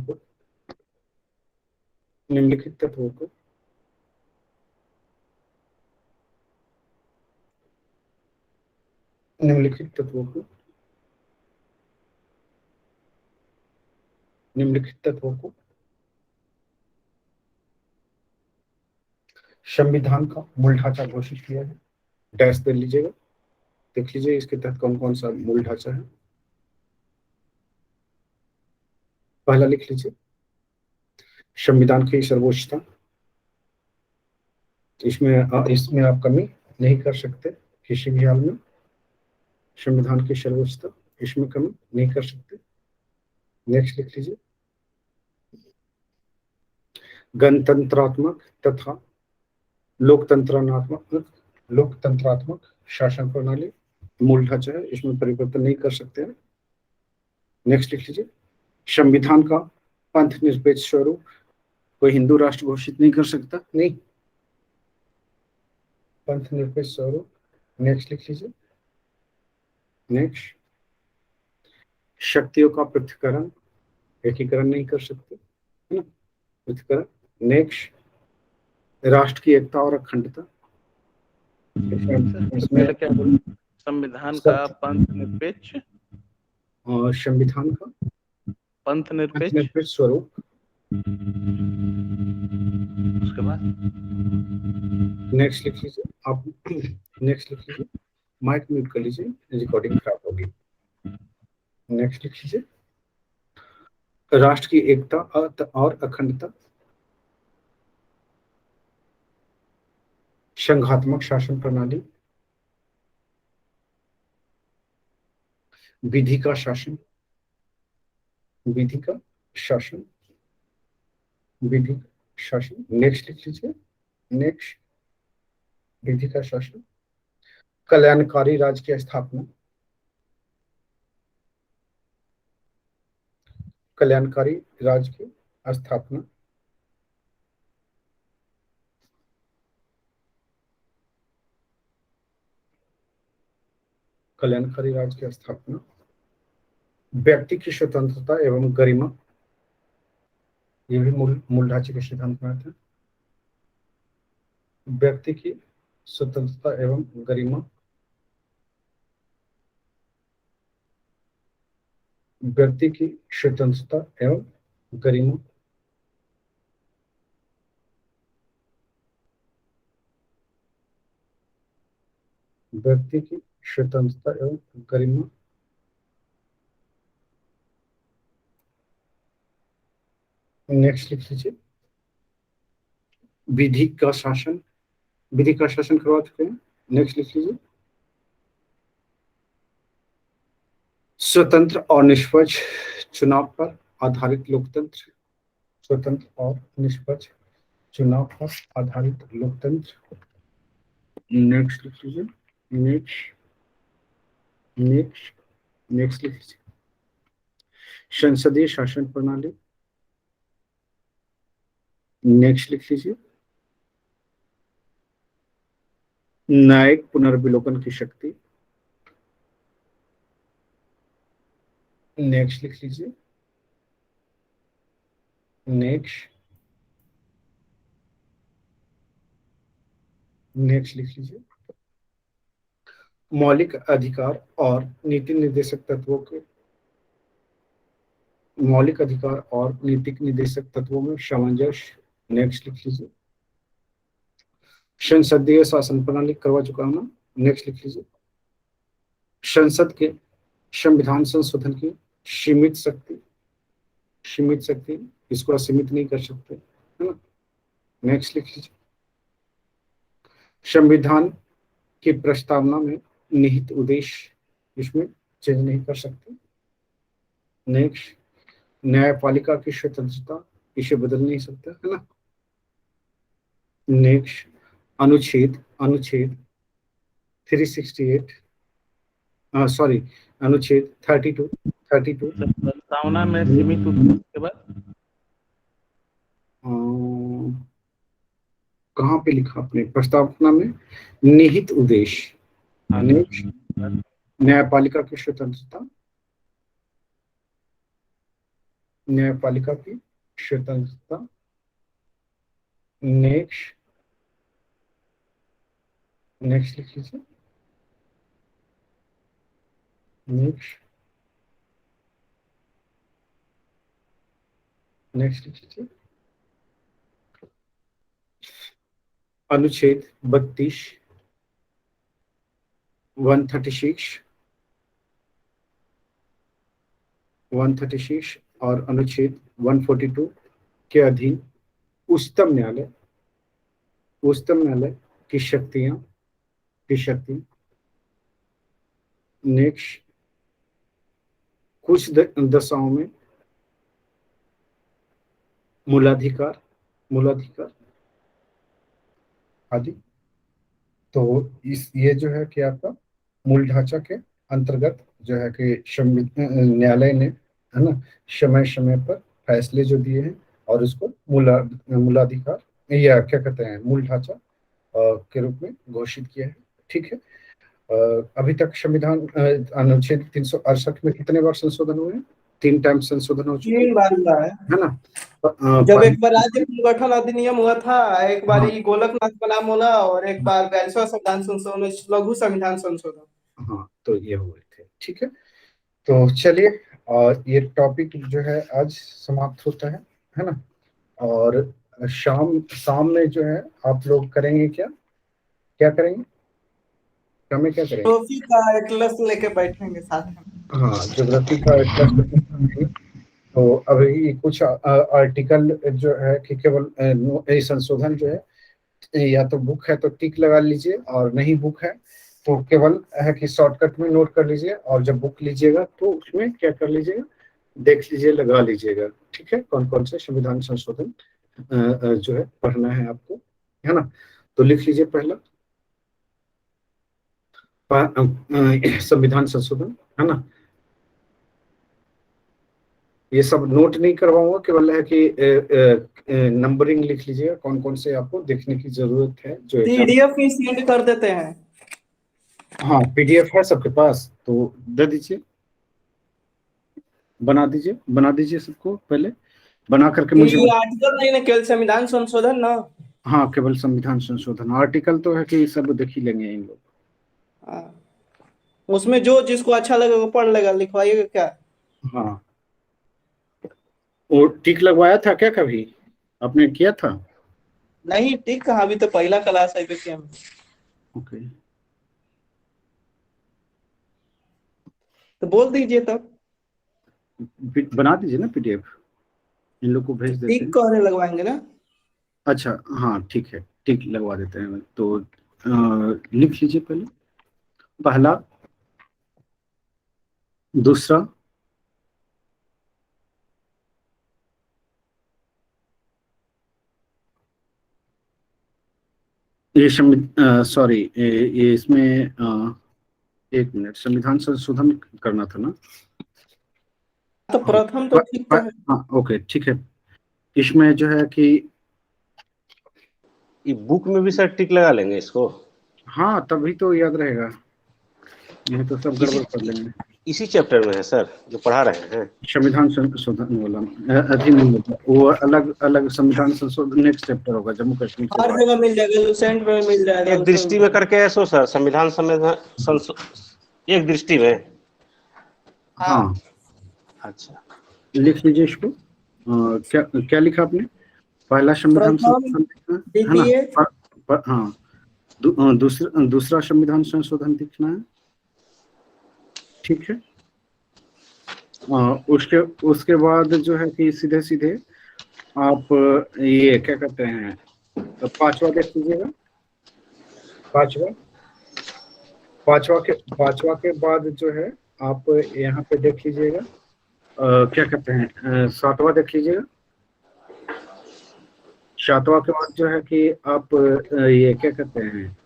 को संविधान का मूल ढांचा घोषित किया है। डैश दे लीजिएगा। देख लीजिए इसके तहत कौन कौन सा मूल ढांचा है। पहला लिख लीजिए संविधान की सर्वोच्चता। इसमें आप कमी नहीं कर सकते किसी भी हाल में। संविधान की सर्वोच्चता इसमें कमी नहीं कर सकते। नेक्स्ट लिख लीजिए गणतंत्रात्मक तथा लोकतंत्रात्मक शासन प्रणाली मूल ढांचा है, इसमें परिवर्तन नहीं कर सकते हैं। नेक्स्ट लिख लीजिए संविधान का पंथ निरपेक्ष स्वरूप कोई हिंदू राष्ट्र घोषित नहीं कर सकता। नहीं, पंथ निरपेक्ष स्वरूप। नेक्स्ट लिख लीजिए। नेक्स्ट शक्तियों का पृथक्करण एकीकरण नहीं कर सकते, है ना, पृथक्करण। नेक्स्ट राष्ट्र की एकता और अखंडता। पहले क्या बोला? संविधान का पंथ निरपेक्ष और संविधान का पंथ निरपेक्ष स्वरूप। उसके बाद नेक्स्ट लिख लीजिए आप। नेक्स्ट लिख लीजिए। माइक म्यूट कर लीजिए, रिकॉर्डिंग खराब होगी। नेक्स्ट लिख लीजिए राष्ट्र की एकता और अखंडता, संघात्मक शासन प्रणाली, विधि का शासन, विधि शासन। नेक्स्ट लिख लीजिए, नेक्स्ट विधि का शासन। कल्याणकारी राज्य की स्थापना, कल्याणकारी राज्य की स्थापना। कल्याणकारी राज्य की स्थापना। व्यक्ति की स्वतंत्रता एवं गरिमा, ये भी मूल ढांचे के सिद्धांत में आते हैं। व्यक्ति की स्वतंत्रता एवं गरिमा, व्यक्ति की स्वतंत्रता एवं गरिमा। व्यक्ति की स्वतंत्रता एवं गरिमा। नेक्स्ट लिख लीजिए, विधि का शासन। विधि का शासन करवा चुके हैं। नेक्स्ट लिख लीजिए, स्वतंत्र और निष्पक्ष चुनाव पर आधारित लोकतंत्र। स्वतंत्र और निष्पक्ष चुनाव पर आधारित लोकतंत्र। नेक्स्ट लिख लीजिए, नेक्स्ट नेक्स्ट नेक्स्ट लिख लीजिए, संसदीय शासन प्रणाली। नेक्स्ट लिख लीजिए, न्यायिक पुनर्विलोकन की शक्ति। नेक्स्ट लिख लीजिए, नेक्स्ट नेक्स्ट लिख लीजिए, मौलिक अधिकार और नीति निर्देशक तत्वों के, मौलिक अधिकार और नीतिक निर्देशक तत्वों में सामंजस्य। नेक्स्ट लिख लीजिए, संसदीय शासन प्रणाली करवा चुका हूं ना। नेक्स्ट लिख लीजिए, संसद के संविधान संशोधन की सीमित शक्ति। सीमित शक्ति, इसको असीमित नहीं कर सकते, है ना। नेक्स्ट लिख लीजिए, संविधान की प्रस्तावना में निहित उद्देश्य, इसमें चेंज नहीं कर सकते। नेक्स्ट, न्यायपालिका की स्वतंत्रता, इसे बदल नहीं सकता, है ना। नेक्स्ट, अनुच्छेद अनुच्छेद 368, सॉरी, अनुच्छेद 32 प्रस्तावना में सीमित उद्देश्य के बाद कहाँ पे लिखा आपने? प्रस्तावना में निहित उद्देश्य। नेक्स्ट, न्यायपालिका की स्वतंत्रता, न्यायपालिका की स्वतंत्रता। नेक्स्ट नेक्स्ट लिख लीजिए, नेक्स्ट नेक्स्ट लिख लीजिए, अनुच्छेद 32, 136 और अनुच्छेद 142 के अधीन उच्चतम न्यायालय की शक्तियां। नेक्स्ट, कुछ दशाओं में मूलाधिकार आदि। तो ये जो है कि आपका मूल ढांचा के अंतर्गत जो है कि न्यायालय ने, है ना, समय समय पर फैसले जो दिए हैं और उसको मूलाधिकार या क्या कहते हैं, मूल ढांचा के रूप में घोषित किया है। ठीक है, अभी तक संविधान अनुच्छेद 368 में कितने बार संशोधन हुए हैं? 3 टाइम संशोधन हो चुके 3 बार हुआ है है ना। जब एक बार राज्य पुनर्गठन अधिनियम हुआ था, एक बार हाँ। ये गोलकनाथ प्रणाम होना, और एक बार 42वां संविधान संशोधन, लघु संविधान संशोधन। हाँ, तो ये हुए थे। ठीक है, तो चलिए, ये टॉपिक जो है आज समाप्त होता है ना। और शाम में जो है आप लोग करेंगे क्या करेंगे? शाम में क्या करेंगे? ज्योग्राफी का एटलस लेके बैठेंगे साथ में। हाँ, ज्योग्राफी का एटलस। तो अभी कुछ आर्टिकल जो है कि केवल संशोधन जो है, या तो बुक है तो टिक लगा लीजिए, और नहीं बुक है तो केवल है कि शॉर्टकट में नोट कर लीजिए, और जब बुक लीजिएगा तो उसमें क्या कर लीजिएगा, देख लीजिए, लगा लीजिएगा। ठीक है, कौन कौन से संविधान संशोधन जो है पढ़ना है आपको, है ना। तो लिख लीजिए पहला संविधान संशोधन, है ना। ये सब नोट नहीं करवाऊंगा, केवल है कि नंबरिंग लिख लीजिएगा, कौन कौन से आपको देखने की जरूरत है जो एग्जाम। पीडीएफ ही सेंड कर देते हैं। हाँ, पीडीएफ है सबके पास तो दे दीजिए, बना दीजिए सबको, पहले बना करके मुझे। ये आर्टिकल नहीं ना, केवल संविधान संशोधन ना। हाँ, केवल संविधान संशोधन, आर्टिकल तो है कि सब देख ही लेंगे इन लोग। हाँ, उसमें जो जिसको अच्छा लगे वो पढ़ लेगा, लिखवाइएगा क्या। हाँ, और टिक लगवाया था क्या कभी आपने, किया था? नहीं, ठीक कहा, अभी तो पहला क्लास है देखिए हम। ओके, तो बोल दीजिए तब। बना दीजिए ना पीडीएफ, इन लोग को भेज देते टिक हैं। कहने लगवाएंगे ना। अच्छा, हाँ ठीक है, टिक लगवा देते हैं। तो लिख लीजिए पहले पहला, दूसरा, ये सॉरी, ये इसमें एक मिनट, संविधान संशोधन करना था ना। तो हाँ, प्रथम तो ठीक तो है। हाँ ओके ठीक है। इसमें जो है कि ये बुक में भी सर टिक लगा लेंगे इसको? हाँ, तभी तो याद रहेगा, नहीं तो सब गड़बड़ कर लेंगे। इसी चैप्टर में है सर जो पढ़ा रहे हैं? संविधान संशोधन वाला अधिनियम होता है, वो अलग अलग संविधान संशोधन नेक्स्ट चैप्टर होगा, जम्मू कश्मीर के हर बाद। जगह मिल जाएगा, लुसेंट में मिल जाएगा। एक दृष्टि में करके ऐसो सर, संविधान एक दृष्टि में। हाँ, अच्छा, लिख लीजिए इसको। क्या क्या लिखा आपने? पहला संविधान प्रथम, संशोधन लिखना है ना। द्वितीय, हाँ, दूसरा संविधान संशोधन लिखना है, ठीक है। उसके उसके बाद जो है कि सीधे सीधे आप ये क्या कहते हैं, पांचवा देख लीजिएगा। पांचवा पांचवा के बाद जो है आप यहाँ पे देख लीजिएगा, क्या कहते हैं, सातवां देख लीजिएगा। सातवां के बाद जो है कि आप ये क्या कहते हैं,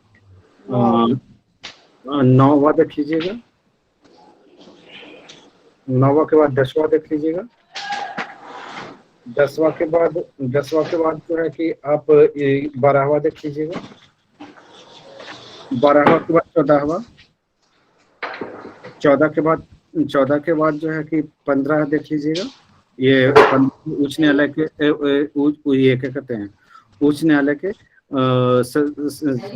नौवां देख लीजिएगा। नौवां के बाद 10वां देख लीजिएगा। 10वां के बाद जो है कि आप 12वां देख लीजिएगा। 12वां के बाद 14वां। 14 के बाद जो है कि 15 देख लीजिएगा। ये उच्च न्यायालय के ये क्या कहते हैं, उच्च न्यायालय के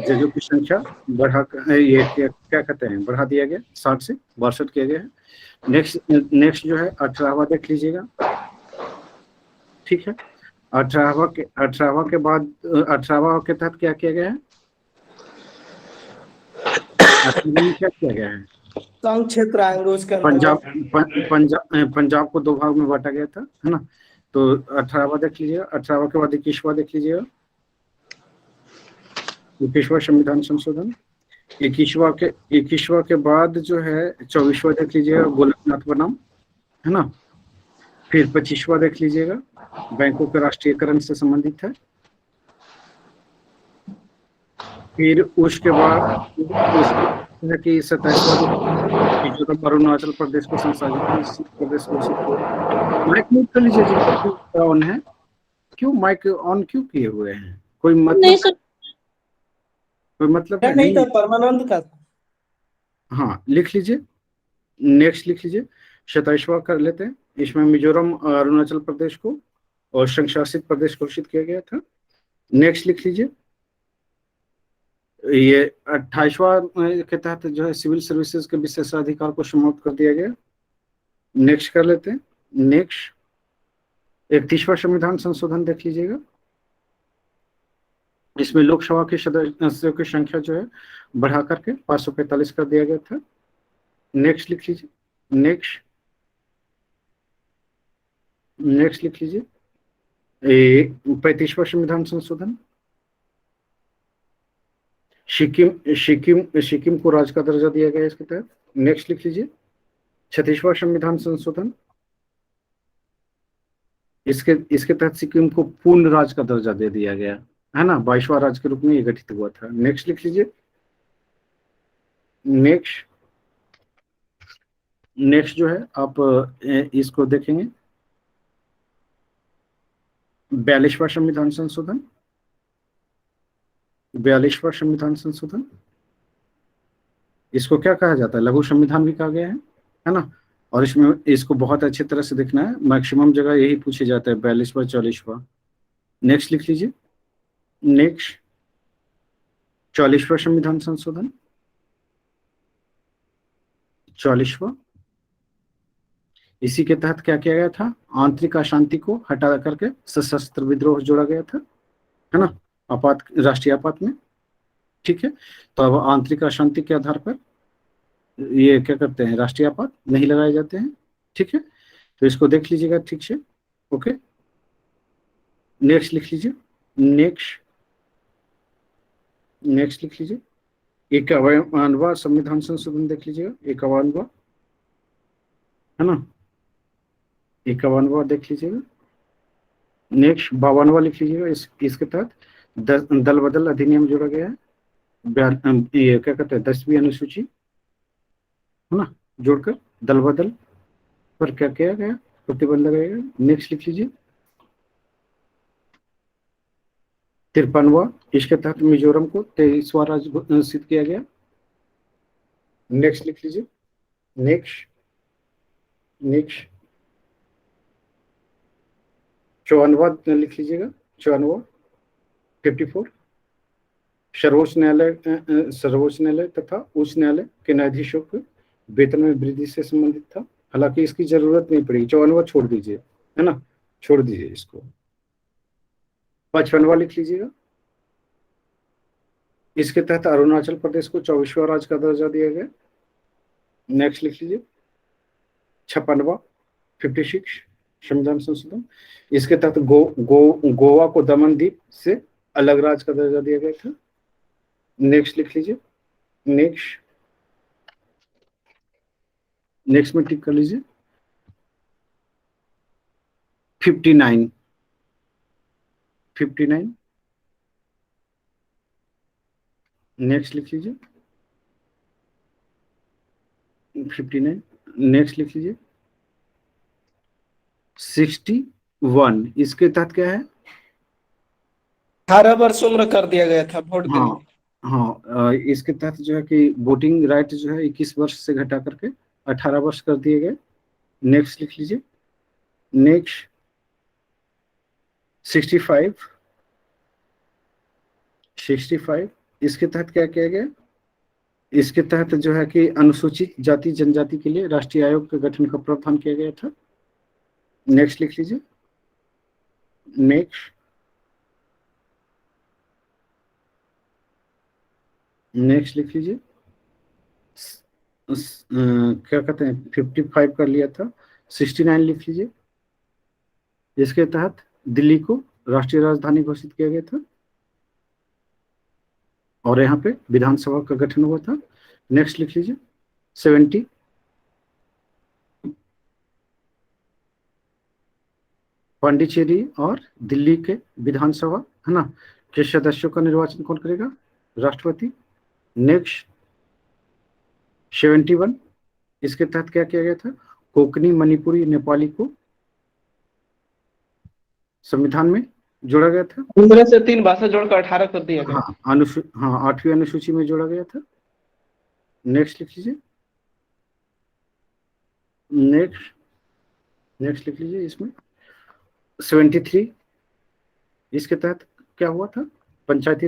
जजों की संख्या बढ़ा ये क्या कहते हैं, बढ़ा दिया गया, 60 से 62 किया गया है। नेक्स्ट जो है 18वां देख लीजिएगा, ठीक है। 18वां के बाद 18वां के तहत क्या किया गया है, 18वां में क्या किया गया है, संघ क्षेत्र आएंगे उसके अंतर्गत। पंजाब को 2 भाग में बांटा गया था, है ना। तो 18वां देख लीजिएगा। 18वां के बाद 21वां देख लीजिएगा, 21वां संविधान संशोधन। 21वां के बाद जो है 24वां देख लीजिएगा, गोलकनाथ बनाम, है ना। फिर 25वां देख लीजिएगा, बैंकों के राष्ट्रीयकरण से संबंधित है। फिर उसके बाद है कि 27वां अरुणाचल प्रदेश को संसाधित प्रदेश घोषित किया। माइक म्यूट कर लीजिए, जिनका ऑन है। क्यों माइक ऑन क्यों किए हुए हैं? कोई मतलब है? नहीं तो परमानंद का। हाँ, लिख लीजिए, नेक्स्ट लिख लीजिए। 27वां कर लेते हैं। इसमें मिजोरम और अरुणाचल प्रदेश को और संघ शासित प्रदेश घोषित किया गया था। नेक्स्ट लिख लीजिए। ये 28वां के तहत जो है सिविल सर्विसेज के विशेषाधिकार को समाप्त कर दिया गया। नेक्स्ट कर लेते हैं। नेक्स्ट 31वां संविधान संशोधन देख लीजिएगा। इसमें लोकसभा के सदस्यों की संख्या जो है बढ़ा करके 545 कर दिया गया था। नेक्स्ट लिख लीजिए। नेक्स्ट लिख लीजिए। 35वां संविधान संशोधन, सिक्किम को राज्य का दर्जा दिया गया इसके तहत। नेक्स्ट लिख लीजिए। 36वां संविधान संशोधन, इसके इसके तहत सिक्किम को पूर्ण राज्य का दर्जा दे दिया गया है ना, 22वां राज्य के रूप में ये गठित हुआ था। नेक्स्ट लिख लीजिए। नेक्स्ट नेक्स्ट जो है आप इसको देखेंगे 42वां संविधान संशोधन। 42वां संविधान संशोधन, इसको क्या कहा जाता है, लघु संविधान भी कहा गया है ना। और इसमें इसको बहुत अच्छी तरह से देखना है, मैक्सिमम जगह यही पूछे जाता है 42वां 44वां। नेक्स्ट लिख लीजिए। नेक्स्ट 44वां संविधान संशोधन। 44वां, इसी के तहत क्या किया गया था, आंतरिक अशांति को हटा करके सशस्त्र विद्रोह जोड़ा गया था, है ना, आपात राष्ट्रीय आपात में। ठीक है, तो अब आंतरिक अशांति के आधार पर ये क्या करते हैं, राष्ट्रीय आपात नहीं लगाए जाते हैं। ठीक है, तो इसको देख लीजिएगा ठीक से। ओके, नेक्स्ट लिख लीजिए। नेक्स्ट नेक्स्ट लिख लीजिए 51वां संविधान संशोधन देख लीजिएगा, 51वां, है ना, 51वां देख लीजिएगा। नेक्स्ट 52वां लिख लीजिएगा। इसके तहत दल बदल अधिनियम जोड़ा गया है। ये क्या कहते हैं, 10वीं अनुसूची, है ना, जोड़कर दल बदल पर क्या किया गया, प्रतिबंध लगाया गया। नेक्स्ट लिख लीजिए 53वां, इसके तहत मिजोरम को 23वां राज्य घोषित किया गया। नेक्स्ट लिख लीजिए। नेक्स्ट नेक्स्ट 54वां लिख लीजिएगा, 54वां 54, सर्वोच्च न्यायालय तथा उच्च न्यायालय के न्यायाधीशों के वेतन में वृद्धि से संबंधित था। हालांकि इसकी जरूरत नहीं पड़ेगी, 54वां छोड़ दीजिए, है ना, छोड़ दीजिए इसको। 55वां लिख लीजिएगा। इसके तहत अरुणाचल प्रदेश को 24वां राज्य का दर्जा दिया गया। नेक्स्ट लिख लीजिए 56वां 56 संविधान संशोधन, इसके तहत गोवा को दमन द्वीप से अलग राज्य का दर्जा दिया गया था। नेक्स्ट लिख लीजिए। नेक्स्ट नेक्स्ट में टिक कर लीजिए 59 59। नेक्स्ट लिख लीजिए 59। नेक्स्ट लिख लीजिए 61, इसके तहत क्या है, 18 वर्ष उम्र कर दिया गया था वोट देने हाँ की। हाँ, इसके तहत जो है कि वोटिंग राइट जो है 21 वर्ष से घटा करके 18 वर्ष कर दिए गए। नेक्स्ट लिख लीजिए। नेक्स्ट 65 65, इसके तहत क्या किया गया, इसके तहत जो है कि अनुसूचित जाति जनजाति के लिए राष्ट्रीय आयोग के गठन का प्रावधान किया गया था। नेक्स्ट लिख लीजिए। नेक्स्ट नेक्स्ट लिख लीजिए क्या कहते हैं, 55 कर लिया था, 69 लिख लीजिए। इसके तहत दिल्ली को राष्ट्रीय राजधानी घोषित किया गया था और यहाँ पे विधानसभा का गठन हुआ था। नेक्स्ट लिख लीजिए 70, पांडिचेरी और दिल्ली के विधानसभा, है ना, के सदस्यों का निर्वाचन कौन करेगा, राष्ट्रपति। नेक्स्ट 71, इसके तहत क्या किया गया था, कोंकणी मणिपुरी नेपाली को संविधान में जोड़ा गया था। 15 से 3 भाषा जोड़कर 18 कर दिया गया। हाँ 8वीं अनुसूची में जोड़ा गया था। नेक्स्ट लिख लीजिए। नेक्स्ट लिख लीजिए इसमें 73, इसके तहत क्या हुआ था, पंचायती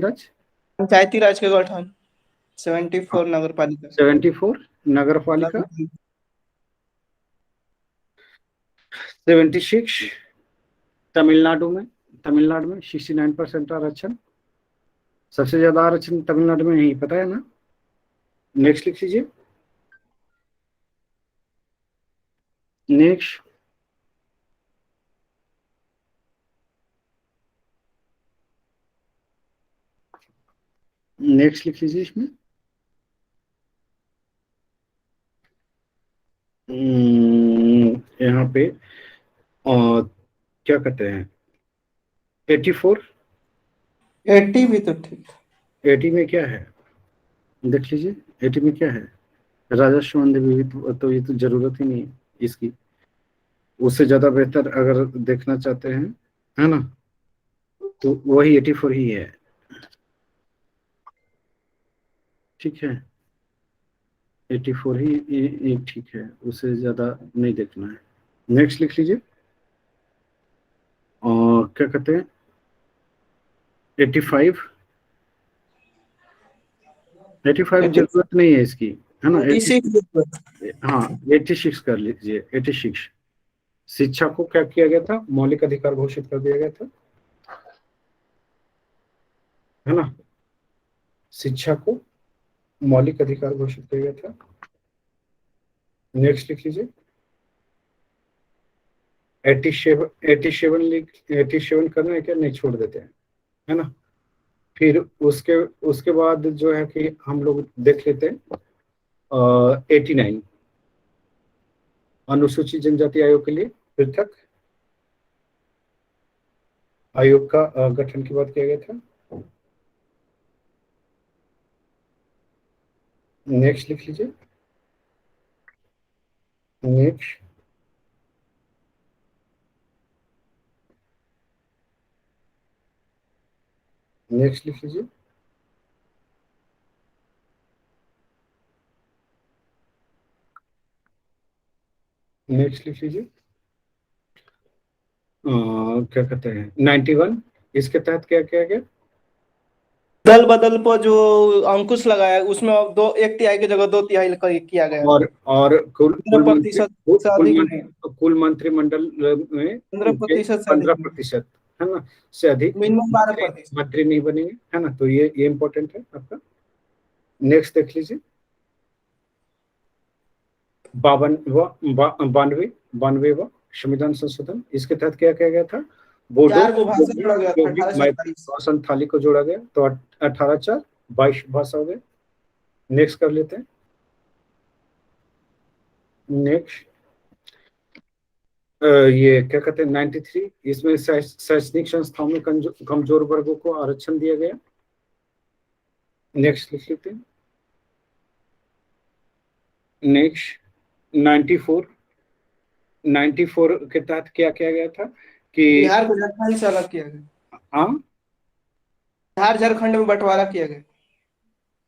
राज के गठन। 74 नगर पालिका। 74 नगर पालिका। 76 तमिलनाडु में 69% आरक्षण, सबसे ज्यादा आरक्षण तमिलनाडु में ही, पता है ना। नेक्स्ट लिख लीजिए। नेक्स्ट लिख लीजिए इसमें यहाँ पे क्या कहते हैं 84, 80 भी तो ठीक। 80 में क्या है देख लीजिए, 80 में क्या है, राजस्व भी, तो ये तो जरूरत ही नहीं है इसकी। उससे ज्यादा बेहतर अगर देखना चाहते हैं, है ना, तो वही 84 ही है। ठीक है, 84 ही ये ठीक है, उससे ज्यादा नहीं देखना है। नेक्स्ट लिख लीजिए। और क्या कहते हैं 85, 85 जरूरत नहीं है इसकी, है ना। 86। हाँ 86 कर लीजिए, 86। शिक्षा को क्या किया गया था, मौलिक अधिकार घोषित कर दिया गया था, है ना। शिक्षा को मौलिक अधिकार घोषित किया गया था। नेक्स्ट लिख लीजिए। 87, 87 करना है क्या, नहीं छोड़ देते हैं, है ना। फिर उसके उसके बाद जो है कि हम लोग देख लेते हैं 89, अनुसूचित जनजाति आयोग के लिए पृथक आयोग का गठन की बात किया गया था। नेक्स्ट लिख लीजिए। नेक्स्ट, नेक्स्ट लिख लीजिए। नेक्स्ट लिख लीजिए। क्या कहते हैं 91, इसके तहत क्या किया गया, दल बदल पर जो अंकुश लगाया उसमें अब 1 तिहाई की जगह 2 तिहाई किया गया। और कुल 15% से अधिक नहीं। कुल मंत्रिमंडल में 15% से 15% है ना, से अधिक मिनिमम 12%। मंत्री नहीं बनेंगे, है ना। तो ये इम्पोर्टेंट है आपका। नेक्स्ट देख लीजिए। 92वां संविधान संशोधन, इसके तहत क्या किया गया था, बोडो 4 को भाषा जोड़ा गया था, 1847। संथाली को जोड़ा गया, तो 18/4 22 भाषा हो गए। नेक्स्ट कर लेते हैं। नेक्स्ट ये क्या कहते हैं 93, इसमें शैक्षणिक संस्थाओं में कमजोर वर्गों को आरक्षण दिया गया। नेक्स्ट लिख लेते हैं। नेक्स्ट 94, 94 के तहत क्या किया गया था कि बिहार को झारखंड से अलग किया गया। हाँ बिहार झारखंड में बंटवारा किया गया।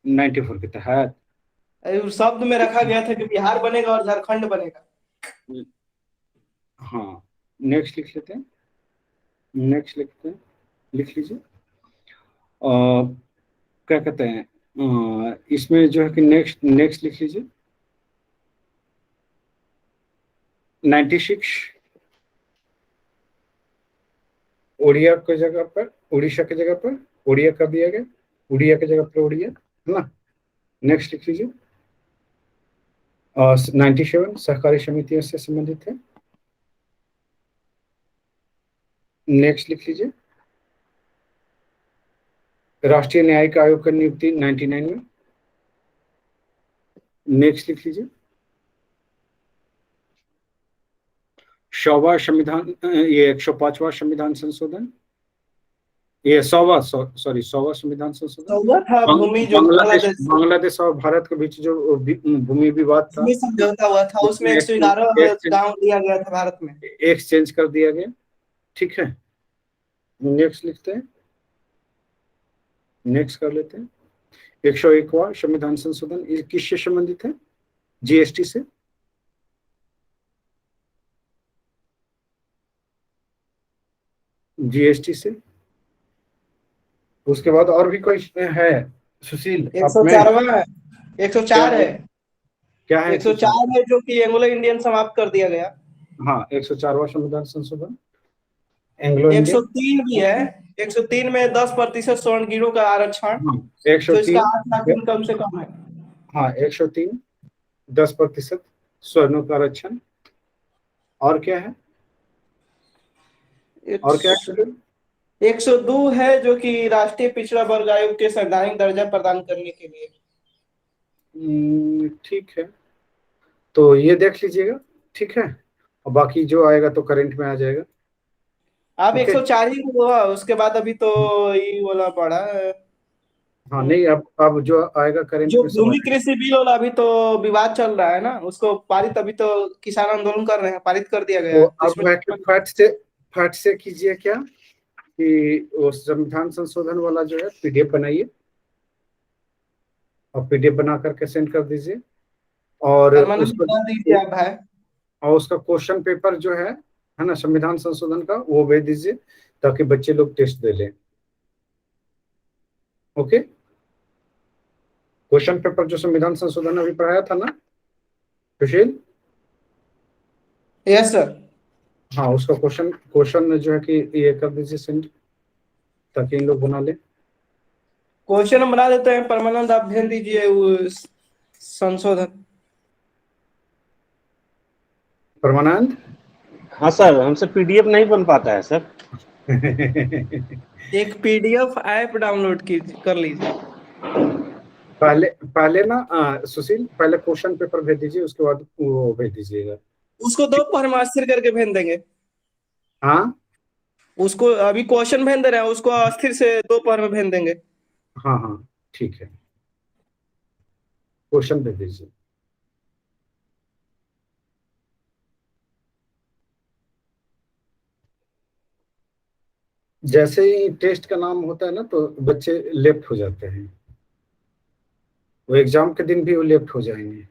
94 के तहत उस शब्द में रखा गया था कि बिहार बनेगा और झारखंड बनेगा। हाँ नेक्स्ट लिख लेते हैं। नेक्स्ट लिखते हैं, लिख लीजिए। क्या कहते हैं इसमें जो है कि नेक्स्ट नेक्स्ट लिख लीजिए। 96, उड़िया की जगह पर उड़ीसा की जगह पर उड़िया कर दिया गया, उड़िया की जगह पर उड़िया, है ना। नेक्स्ट लिख लीजिए। 97 सहकारी समितियों से संबंधित है। नेक्स्ट लिख लीजिए। राष्ट्रीय न्यायिक आयोग की नियुक्ति 99 में। नेक्स्ट लिख लीजिए। 100वां संविधान, ये 105वां संविधान संशोधन, ये 100वां संविधान संशोधन। 14 था भूमि जो बांग्लादेश और भारत के बीच जो भूमि विवाद था, भूमि समझौता हुआ था, उसमें 111 गांव दिया गया था भारत में, एक्सचेंज कर दिया गया। ठीक है, नेक्स्ट लिखते हैं। नेक्स्ट कर लेते हैं। 101वां संविधान संशोधन, ये किससे संबंधित है, जीएसटी से। जीएसटी से। उसके बाद और भी कोई है सुशील, 104वां है, 104 है, क्या है 104 है जो कि एंग्लो इंडियन समाप्त कर दिया गया। हाँ 104वां संविधान संशोधन एंग्लो 103 भी है, 103 में 10% स्वर्णगिरों का आरक्षण, हाँ, तो इसका 103 8 लाख इनकम से कम है। हाँ 103 10% स्वर्णों का आरक्षण। और क्या है, और क्या है? 102 है जो कि राष्ट्रीय पिछड़ा वर्ग आयोग के संवैधानिक दर्जा प्रदान करने के लिए। ठीक है, तो ये देख लीजिएगा। ठीक है, और बाकी जो आएगा तो करंट में आ जाएगा। अब ओके। 104 ही हुआ, उसके बाद अभी तो ये वाला पड़ा है। हाँ नहीं, अब जो आएगा करंट जो में सब भूमि आएगा। कृषि बिल वाला अभी तो विवाद चल रहा है ना, उसको पारित, अभी तो किसान आंदोलन कर रहे हैं, पारित कर दिया गया तो है, तो अब इसमें फट से कीजिए क्या कि वो संविधान संशोधन वाला जो है पीडीएफ बनाइए और पीडीएफ बना करके सेंड कर दीजिए। और परमानेंट उसको कर दीजिए आप भाई। और उसका क्वेश्चन पेपर जो है ना, संविधान संशोधन का, वो भेज दीजिए ताकि बच्चे लोग टेस्ट दे लें। ओके। क्वेश्चन पेपर जो संविधान संशोधन अभी पढ़ाया था ना सुशील, यस सर। हाँ उसका क्वेश्चन क्वेश्चन जो है कि ये कर दीजिए सेंड, ताकि इन लोग बना ले। क्वेश्चन हम बना देते हैं, परमानंद आप भेज दीजिए वो संशोधन। परमानंद। हाँ सर, हमसे पीडीएफ नहीं बन पाता है सर। एक पीडीएफ ऐप डाउनलोड कर लीजिए। पहले पहले ना सुशील, पहले क्वेश्चन पेपर भेज दीजिए, उसके बाद वो भेज दीजिएगा। उसको दोपहर में अस्थिर करके भेज देंगे। हाँ उसको अभी क्वेश्चन भेज दे रहे हैं, उसको अस्थिर से दोपहर में भेज देंगे। हाँ हाँ ठीक है, क्वेश्चन भेज दीजिए। जैसे ही टेस्ट का नाम होता है ना तो बच्चे लेफ्ट हो जाते हैं, वो एग्जाम के दिन भी वो लेफ्ट हो जाएंगे।